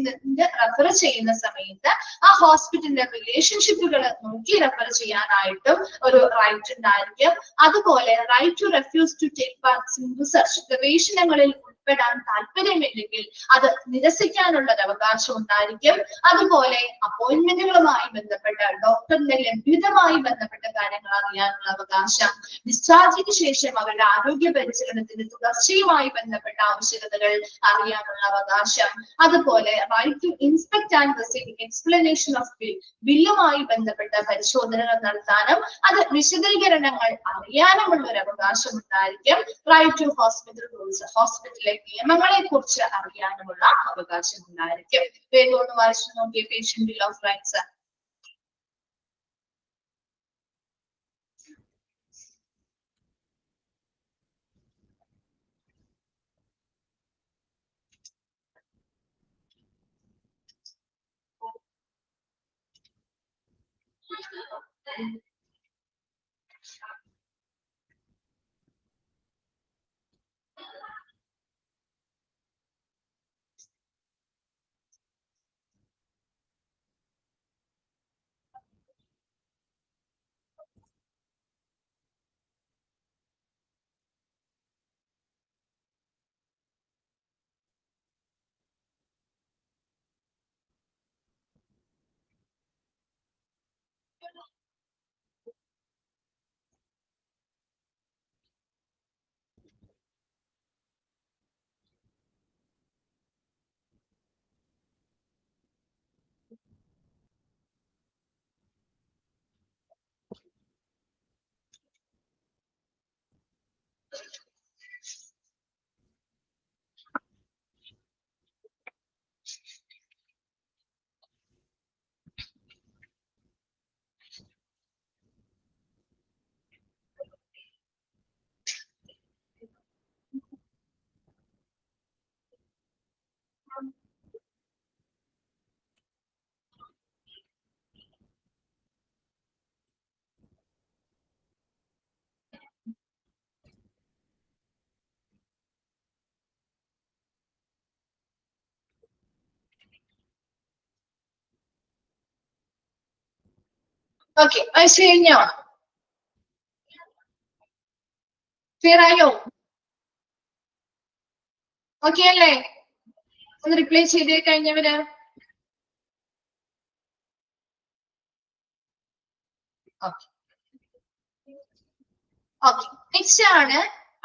A: റെഫർ ചെയ്യുന്ന സമയത്ത് ആ ഹോസ്പിറ്റലിന്റെ റിലേഷൻഷിപ്പുകൾ നോക്കി റെഫർ ചെയ്യാനായിട്ടും ഒരു റൈറ്റ് ഉണ്ടായിരിക്കും. അതുപോലെ right to refuse to take part in research, ഗവേഷണങ്ങളിൽ ഉൾപ്പെടാൻ താല്പര്യമില്ലെങ്കിൽ അത് നിരസിക്കാനുള്ള ഒരു അവകാശം ഉണ്ടായിരിക്കും. അതുപോലെ അപ്പോയിന്റ്മെന്റുകളുമായി ബന്ധപ്പെട്ട ഡോക്ടറിന്റെ ലഭ്യതയുമായി ബന്ധപ്പെട്ട കാര്യങ്ങൾ അറിയാനുള്ള അവകാശം, ഡിസ്ചാർജിന് ശേഷം അവരുടെ ആരോഗ്യ പരിചരണത്തിന്റെ തുടർച്ചയുമായി ബന്ധപ്പെട്ട ആവശ്യകതകൾ അറിയാനുള്ള അവകാശം. അതുപോലെ right to inspect and receive explanation of bill, ബില്ലുമായി ബന്ധപ്പെട്ട പരിശോധനകൾ നടത്താനും അത് വിശദീകരണങ്ങൾ അറിയാനുമുള്ള ഒരു അവകാശം ഉണ്ടായിരിക്കും. റൈറ്റ് ടു ഹോസ്പിറ്റൽ റൂൾസ്, ഹോസ്പിറ്റലിലെ നിയമങ്ങളെ കുറിച്ച് അറിയാനുമുള്ള അവകാശം ഉണ്ടായിരിക്കും. വേഗം ഒന്ന് വായിച്ചു നോക്കിയ patient bill of rights. Okay, വായിച്ചു കഴിഞ്ഞോ? ക്ലിയർ ആയോ? ഓക്കെ അല്ലേ? ഒന്ന് റിപ്ലൈ ചെയ്തേ കഴിഞ്ഞവര്. ഓക്കെ ഓക്കെ, നെക്സ്റ്റ് ആണ്,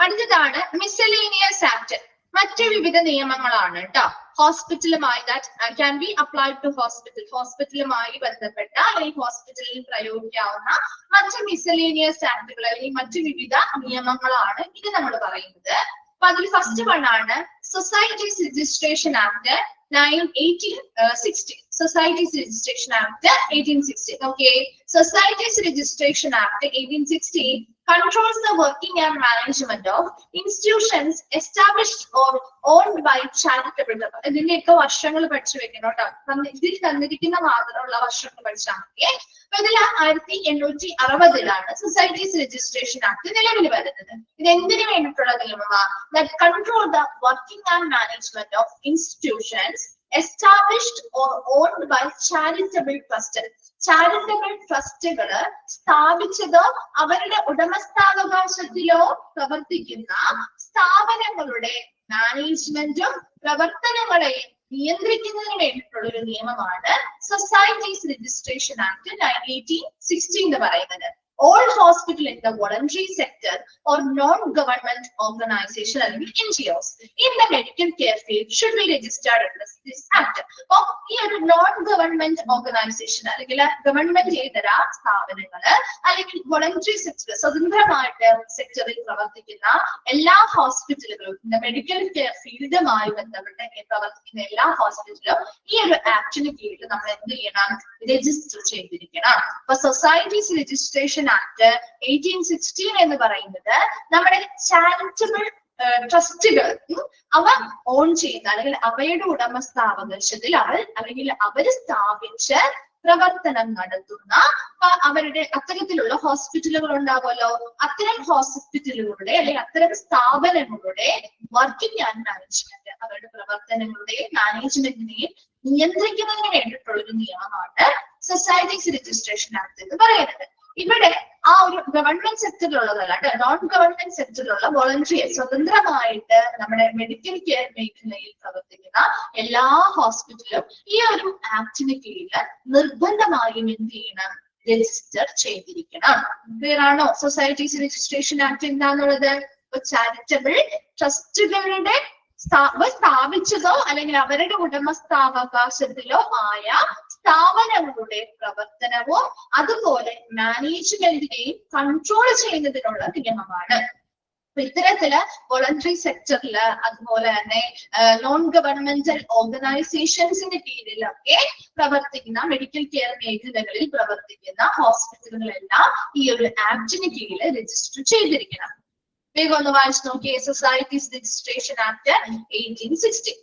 A: അടുത്തതാണ് മിസലേനിയസ് ആക്ട്. മറ്റു വിവിധ നിയമങ്ങളാണ് കേട്ടോ. ഹോസ്പിറ്റലുമായി that can be applied to hospital, ഹോസ്പിറ്റലുമായി ബന്ധപ്പെട്ട അല്ലെങ്കിൽ ഹോസ്പിറ്റലിൽ പ്രയോഗിക്കാവുന്ന മറ്റ് മിസലേനിയസ് ആക്ടുകൾ അല്ലെങ്കിൽ മറ്റു വിവിധ നിയമങ്ങളാണ് ഇത് നമ്മൾ പറയുന്നത്. അപ്പൊ അതിൽ ഫസ്റ്റ് വൺ ആണ് societies registration act 1860. Societies Registration Act 1860. Okay, Societies Registration Act 1860 controls the working and management of institutions established or owned by charitable. ഇതിന്റെയൊക്കെ വർഷങ്ങൾ പഠിച്ചു വെക്കണം കേട്ടോ. ഇതിൽ തന്നിരിക്കുന്ന മാത്രമുള്ള വർഷങ്ങൾ പഠിച്ചാൽ മതി. അപ്പൊ ഇതിൽ 1860 സൊസൈറ്റീസ് രജിസ്ട്രേഷൻ ആക്ട് നിലവിൽ വരുന്നത്. ഇത് എന്തിനു വേണ്ടിയിട്ടുള്ള നിയമമാണ്? That control the working and management of institutions established or owned by charitable trust. Charitable ട്രസ്റ്റുകള് സ്ഥാപിച്ചതോ അവരുടെ ഉടമസ്ഥാവകാശത്തിലോ പ്രവർത്തിക്കുന്ന സ്ഥാപനങ്ങളുടെ മാനേജ്മെന്റും പ്രവർത്തനങ്ങളെയും നിയന്ത്രിക്കുന്നതിന് വേണ്ടിയിട്ടുള്ള ഒരു നിയമമാണ് സൊസൈറ്റീസ് രജിസ്ട്രേഷൻ ആക്ട് 1860 എന്ന് പറയുന്നത്. All hospital in the voluntary sector or non-government organization അല്ലെങ്കിൽ NGOs in the medical care field should be registered under this act. അപ്പോൾ ഈ ഒരു നോൺ ഗവൺമെന്റ് ഓർഗനൈസേഷൻ അല്ലെങ്കിൽ ഗവൺമെന്റ് ഇതര സ്ഥാപനങ്ങള് അല്ലെങ്കിൽ വോളണ്ടറി സെക്ടർ സ്വതന്ത്രമായിട്ട് സെക്ടറിൽ പ്രവർത്തിക്കുന്ന എല്ലാ ഹോസ്പിറ്റലുകളും മെഡിക്കൽ കെയർ ഫീൽഡുമായി ബന്ധപ്പെട്ട് പ്രവർത്തിക്കുന്ന എല്ലാ ഹോസ്പിറ്റലും ഈ ഒരു ആക്ടിന് കീഴിൽ നമ്മൾ എന്ത് ചെയ്യണം? രജിസ്റ്റർ ചെയ്തിരിക്കണം. അപ്പൊ സൊസൈറ്റീസ് രജിസ്ട്രേഷൻ ആക്ട് 1816 എന്ന് പറയുന്നത് നമ്മുടെ ചാരിറ്റബിൾ ട്രസ്റ്റുകൾ അവ ഓൺ ചെയ്യുന്ന അല്ലെങ്കിൽ അവയുടെ ഉടമസ്ഥാവകാശത്തിൽ അവര് സ്ഥാപിച്ച് പ്രവർത്തനം നടത്തുന്ന അവരുടെ അത്തരത്തിലുള്ള ഹോസ്പിറ്റലുകൾ ഉണ്ടാവുമല്ലോ, അത്തരം ഹോസ്പിറ്റലുകളുടെ അല്ലെങ്കിൽ അത്തരം സ്ഥാപനങ്ങളുടെ വർക്കിംഗ് ആൻഡ് മാനേജ്മെന്റ്, അവരുടെ പ്രവർത്തനങ്ങളുടെയും മാനേജ്മെന്റിനെയും നിയന്ത്രിക്കുന്നതിന് വേണ്ടിയിട്ടുള്ള ഒരു നിയമമാണ് സൊസൈറ്റീസ് രജിസ്ട്രേഷൻ ആക്ട് എന്ന് പറയുന്നത്. ഇവിടെ ആ ഒരു ഗവൺമെന്റ് സെക്ടറിലുള്ളതല്ല, നോൺ ഗവൺമെന്റ് സെക്ടറിലുള്ള വോളണ്ടറി സ്വതന്ത്രമായിട്ട് നമ്മുടെ മെഡിക്കൽ കെയർ മേഖലയിൽ പ്രവർത്തിക്കുന്ന എല്ലാ ഹോസ്പിറ്റലും ഈ ഒരു ആക്ടിന് കീഴിൽ നിർബന്ധമായും എന്ത് ചെയ്യണം? രജിസ്റ്റർ ചെയ്തിരിക്കണം. ക്ലിയർ ആണോ? സൊസൈറ്റീസ് രജിസ്ട്രേഷൻ ആക്ട് എന്താന്നുള്ളത് ചാരിറ്റബിൾ ട്രസ്റ്റുകളുടെ സ്ഥാപിച്ചതോ അല്ലെങ്കിൽ അവരുടെ ഉടമസ്ഥാവകാശത്തിലോ ആയ സ്ഥാപനങ്ങളുടെ പ്രവർത്തനവും അതുപോലെ മാനേജ്മെന്റിനെയും കൺട്രോൾ ചെയ്യുന്നതിനുള്ള നിയമമാണ്. ഇത്തരത്തില് വോളണ്ടറി സെക്ടറില് അതുപോലെ തന്നെ നോൺ ഗവൺമെന്റൽ ഓർഗനൈസേഷൻസിന്റെ കീഴിലൊക്കെ പ്രവർത്തിക്കുന്ന മെഡിക്കൽ കെയർ മേഖലകളിൽ പ്രവർത്തിക്കുന്ന ഹോസ്പിറ്റലുകളെല്ലാം ഈ ഒരു ആക്ടിന് കീഴിൽ രജിസ്റ്റർ ചെയ്തിരിക്കണം. വേഗം ഒന്ന് വായിച്ചു നോക്കിയേ. Societies registration act 1860.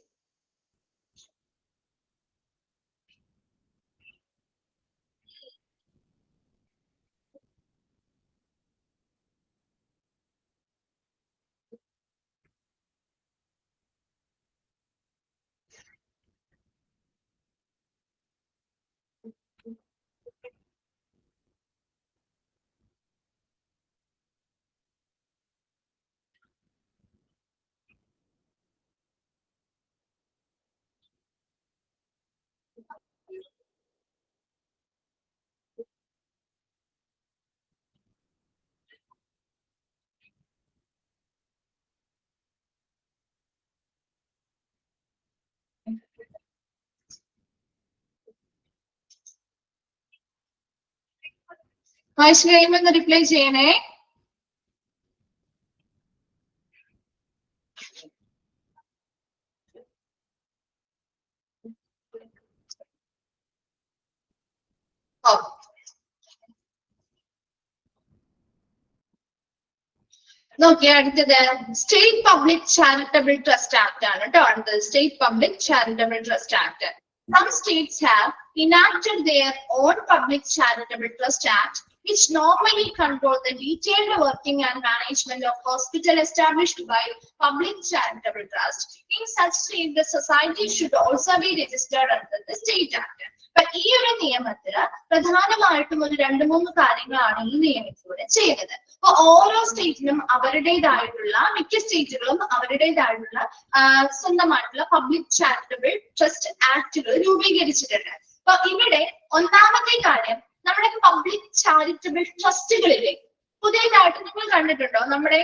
A: വായിച്ചു കഴിയുമ്പോൾ ഒന്ന് റിപ്ലൈ ചെയ്യണേ. നോക്കിയേ, അടുത്തത് state public charitable trust act ആണ് കേട്ടോ. അടുത്തത് state public charitable trust act. Some states have enacted their own public charitable trust act, which normally control the detailed working and management of hospital established by public charitable trust. In such state, the society should also be registered under the state act. അപ്പൊ ഈ ഒരു നിയമത്തില് പ്രധാനമായിട്ടും ഒരു 2-3 കാര്യങ്ങളാണ് ഈ നിയമത്തിലൂടെ ചെയ്യുന്നത്. അപ്പൊ ഓരോ സ്റ്റേറ്റിനും അവരുടേതായിട്ടുള്ള, മിക്ക സ്റ്റേറ്റുകളും അവരുടേതായിട്ടുള്ള സ്വന്തമായിട്ടുള്ള പബ്ലിക് ചാരിറ്റബിൾ ട്രസ്റ്റ് ആക്ടുകൾ രൂപീകരിച്ചിട്ടുണ്ട്. അപ്പൊ ഇവിടെ ഒന്നാമത്തെ കാര്യം, നമ്മുടെ പബ്ലിക് ചാരിറ്റബിൾ ട്രസ്റ്റുകളിലെ പുതിയതായിട്ട് നിങ്ങൾ കണ്ടിട്ടുണ്ടോ, നമ്മുടെ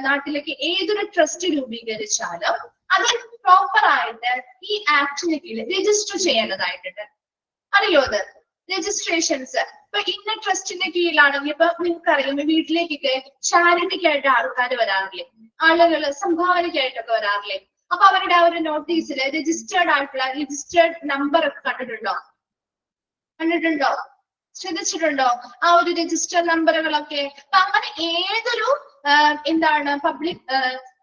A: നാട്ടിലേക്ക് ഏതൊരു ട്രസ്റ്റ് രൂപീകരിച്ചാലും അത് പ്രോപ്പർ ആയിട്ട് ഈ ആക്ടിന് കീഴിൽ രജിസ്റ്റർ ചെയ്യേണ്ടതായിട്ടുണ്ട്. അറിയോ അത്? രജിസ്ട്രേഷൻസ് ഇപ്പൊ ഇന്ന ട്രസ്റ്റിന്റെ കീഴിലാണെങ്കിൽ ഇപ്പൊ നിങ്ങൾക്കറിയാം, വീട്ടിലേക്കൊക്കെ ചാരിറ്റിക്കായിട്ട് ആൾക്കാർ വരാറില്ലേ, ആളുകൾ സംഭാവനയ്ക്കായിട്ടൊക്കെ വരാറില്ലേ. അപ്പൊ അവരുടെ ആ ഒരു നോട്ടീസിൽ രജിസ്റ്റേർഡ് ആയിട്ടുള്ള രജിസ്റ്റേർഡ് നമ്പർ ഒക്കെ കണ്ടിട്ടുണ്ടോ? ശ്രദ്ധിച്ചിട്ടുണ്ടോ ആ ഒരു രജിസ്റ്റർ നമ്പറുകളൊക്കെ? അപ്പൊ അങ്ങനെ ഏതൊരു എന്താണ് പബ്ലിക്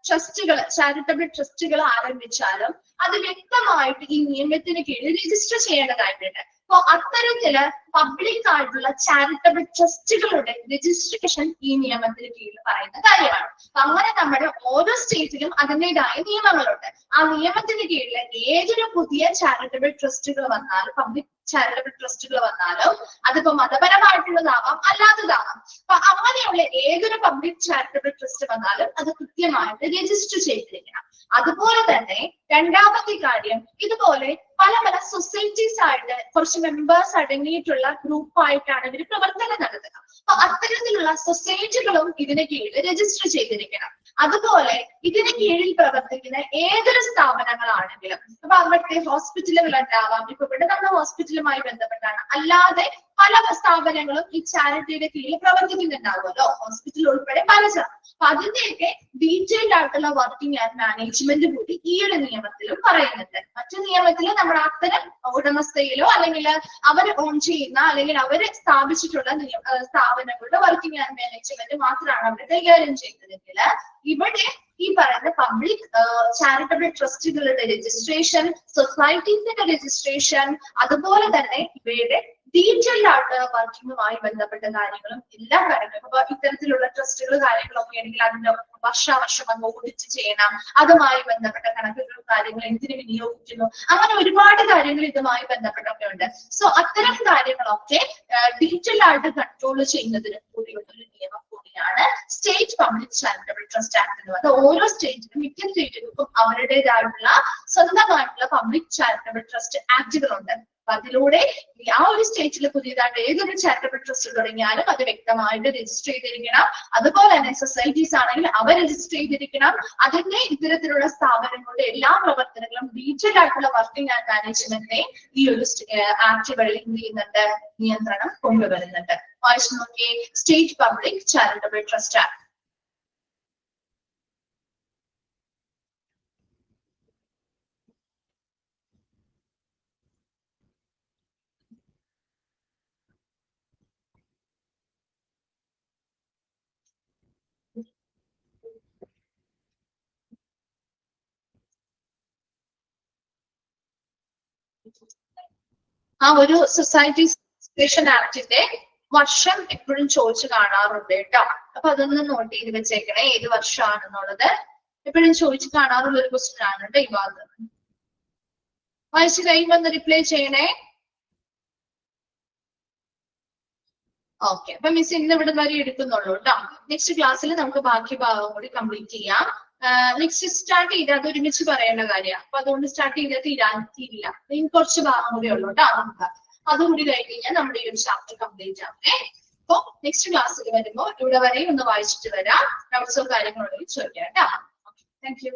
A: ട്രസ്റ്റുകൾ, ചാരിറ്റബിൾ ട്രസ്റ്റുകൾ ആരംഭിച്ചാലും അത് വ്യക്തമായിട്ട് ഈ നിയമത്തിന് കീഴിൽ രജിസ്റ്റർ ചെയ്യേണ്ടതായിട്ടുണ്ട്. അപ്പൊ അത്തരത്തില് പബ്ലിക് ആയിട്ടുള്ള ചാരിറ്റബിൾ ട്രസ്റ്റുകളുടെ രജിസ്ട്രേഷൻ ഈ നിയമത്തിന് കീഴിൽ പറയുന്ന കാര്യമാണ്. അപ്പൊ അങ്ങനെ നമ്മുടെ ഓരോ സ്റ്റേറ്റിലും അതിൻ്റെതായ നിയമങ്ങളുണ്ട്. ആ നിയമത്തിന് കീഴിൽ ഏതൊരു പുതിയ ചാരിറ്റബിൾ ട്രസ്റ്റുകൾ വന്നാലും, പബ്ലിക് ചാരിറ്റബിൾ ട്രസ്റ്റുകൾ വന്നാലും, അതിപ്പോ മതപരമായിട്ടുള്ളതാവാം അല്ലാത്തതാവാം, അപ്പൊ അങ്ങനെയുള്ള ഏതൊരു പബ്ലിക് ചാരിറ്റബിൾ ട്രസ്റ്റ് വന്നാലും അത് കൃത്യമായിട്ട് രജിസ്റ്റർ ചെയ്തിരിക്കണം. അതുപോലെ തന്നെ രണ്ടാമത്തെ കാര്യം, ഇതുപോലെ പല പല സൊസൈറ്റീസ് ആയിട്ട് കുറച്ച് മെമ്പേഴ്സ് അടങ്ങിയിട്ടുള്ള ഗ്രൂപ്പായിട്ടാണ് ഇവർ പ്രവർത്തനം നടത്തുക. അപ്പൊ അത്തരത്തിലുള്ള സൊസൈറ്റികളും ഇതിന് കീഴിൽ രജിസ്റ്റർ ചെയ്തിരിക്കണം. അതുപോലെ ഇതിന് കീഴിൽ പ്രവർത്തിക്കുന്ന ഏതൊരു സ്ഥാപനങ്ങളാണെങ്കിലും, അപ്പൊ അവിടുത്തെ ഹോസ്പിറ്റലുകൾ ഉണ്ടാവാം, ഇപ്പൊ ഇവിടെ നമ്മുടെ ഹോസ്പിറ്റലുമായി ബന്ധപ്പെട്ടാണ്, അല്ലാതെ പല സ്ഥാപനങ്ങളും ഈ ചാരിറ്റിയുടെ കീഴിൽ പ്രവർത്തിക്കുന്നുണ്ടാവുമല്ലോ, ഹോസ്പിറ്റൽ ഉൾപ്പെടെ പലതും. അപ്പൊ അതിന്റെയൊക്കെ ഡീറ്റെയിൽഡ് ആയിട്ടുള്ള വർക്കിംഗ് ആൻഡ് മാനേജ്മെന്റ് കൂടി ഈ ഒരു നിയമത്തിലും പറയുന്നുണ്ട്. മറ്റു നിയമത്തിൽ നമ്മുടെ അത്തരം ഉടമസ്ഥയിലോ അല്ലെങ്കിൽ അവർ ഓൺ ചെയ്യുന്ന അല്ലെങ്കിൽ അവര് സ്ഥാപിച്ചിട്ടുള്ള സ്ഥാപനങ്ങളുടെ വർക്കിംഗ് ആൻഡ് മാനേജ്മെന്റ് മാത്രമാണ് അവർ കൈകാര്യം ചെയ്യുന്നതെങ്കിൽ, ഇവിടെ ഈ പറയുന്ന പബ്ലിക് ചാരിറ്റബിൾ ട്രസ്റ്റുകളുടെ രജിസ്ട്രേഷൻ, സൊസൈറ്റീസിന്റെ രജിസ്ട്രേഷൻ, അതുപോലെ തന്നെ ഇവയുടെ ഡീറ്റെയിൽഡ് ആയിട്ടുള്ള വർക്കിങ്ങുമായി ബന്ധപ്പെട്ട കാര്യങ്ങളും എല്ലാ കാര്യങ്ങളും, അപ്പൊ ഇത്തരത്തിലുള്ള ട്രസ്റ്റുകൾ കാര്യങ്ങളൊക്കെ ആണെങ്കിൽ അതിന്റെ വർഷാവർഷം അത് ഓഡിറ്റ് ചെയ്യണം, അതുമായി ബന്ധപ്പെട്ട കണക്കുകളും കാര്യങ്ങൾ എന്തിനു വിനിയോഗിക്കുന്നു, അങ്ങനെ ഒരുപാട് കാര്യങ്ങൾ ഇതുമായി ബന്ധപ്പെട്ടൊക്കെ ഉണ്ട്. സോ അത്തരം കാര്യങ്ങളൊക്കെ ഡീറ്റെയിൽഡ് ആയിട്ട് കൺട്രോൾ ചെയ്യുന്നതിന് കൂടിയുള്ള ഒരു നിയമം കൂടിയാണ് state public charitable trust act എന്ന് പറയുന്നത്. ഓരോ സ്റ്റേറ്റിനും, മിക്ക സ്റ്റേറ്റുകൾക്കും അവരുടേതായിട്ടുള്ള സ്വന്തമായിട്ടുള്ള പബ്ലിക് ചാരിറ്റബിൾ ട്രസ്റ്റ് ആക്ടുകളുണ്ട്. അപ്പൊ അതിലൂടെ ആ ഒരു സ്റ്റേറ്റിൽ പുതിയതായിട്ട് ഏതൊരു ചാരിറ്റബിൾ ട്രസ്റ്റ് തുടങ്ങിയാലും അത് വ്യക്തമായിട്ട് രജിസ്റ്റർ ചെയ്തിരിക്കണം. അതുപോലെ തന്നെ സൊസൈറ്റീസ് ആണെങ്കിൽ അവ രജിസ്റ്റർ ചെയ്തിരിക്കണം. അതിന്റെ ഇത്തരത്തിലുള്ള സ്ഥാപനങ്ങളുടെ എല്ലാ പ്രവർത്തനങ്ങളും ഡീറ്റെയിൽ ആയിട്ടുള്ള വർക്കിംഗ് ആൻഡ് മാനേജ്മെന്റിനെ ഈ ഒരു ആക്ടുകളിൽ എന്ത് ചെയ്യുന്നുണ്ട്, നിയന്ത്രണം കൊണ്ടുവരുന്നുണ്ട്. വായിച്ചു നോക്കിയേ, state public charitable trust act. ആ ഒരു സൊസൈറ്റി രജിസ്ട്രേഷൻ ആക്ടിന്റെ വർഷം എപ്പോഴും ചോദിച്ചു കാണാറുണ്ട് കേട്ടോ. അപ്പൊ അതൊന്ന് നോട്ട് ചെയ്ത് വെച്ചേക്കണേ, ഏത് വർഷമാണെന്നുള്ളത് എപ്പോഴും ചോദിച്ചു കാണാറുള്ള ഒരു ക്വസ്റ്റ്യൻ ആണ് കേട്ടോ ഈ ഭാഗത്ത്. വായിച്ചു കഴിയുമ്പോ ഒന്ന് റിപ്ലൈ ചെയ്യണേ. ഓക്കെ, അപ്പൊ മിസ് ഇന്ന് ഇവിടെ വരെ എടുക്കുന്നുള്ളൂ കേട്ടോ. നെക്സ്റ്റ് ക്ലാസ്സിൽ നമുക്ക് ബാക്കി ഭാഗം കൂടി കംപ്ലീറ്റ് ചെയ്യാം. നെക്സ്റ്റ് സ്റ്റാർട്ട് ചെയ്ത് അത് ഒരുമിച്ച് പറയേണ്ട കാര്യമാണ്. അപ്പൊ അതുകൊണ്ട് സ്റ്റാർട്ട് ചെയ്താൽ തീരില്ല. ഇനി കുറച്ച് ഭാഗം കൂടി ഉള്ളൂ കേട്ടോ. നമുക്ക് അതുകൂടി കഴിഞ്ഞ് കഴിഞ്ഞാൽ നമ്മുടെ ഈ ഒരു ചാപ്റ്റർ കംപ്ലീറ്റ് ആവേ. അപ്പൊ നെക്സ്റ്റ് ക്ലാസ്സിൽ വരുമ്പോൾ ഇവിടെ വരെയും ഒന്ന് വായിച്ചിട്ട് വരാം. ഡൗട്ട്സോ കാര്യങ്ങളോ ചോദിക്കാം കേട്ടോ. Thank you.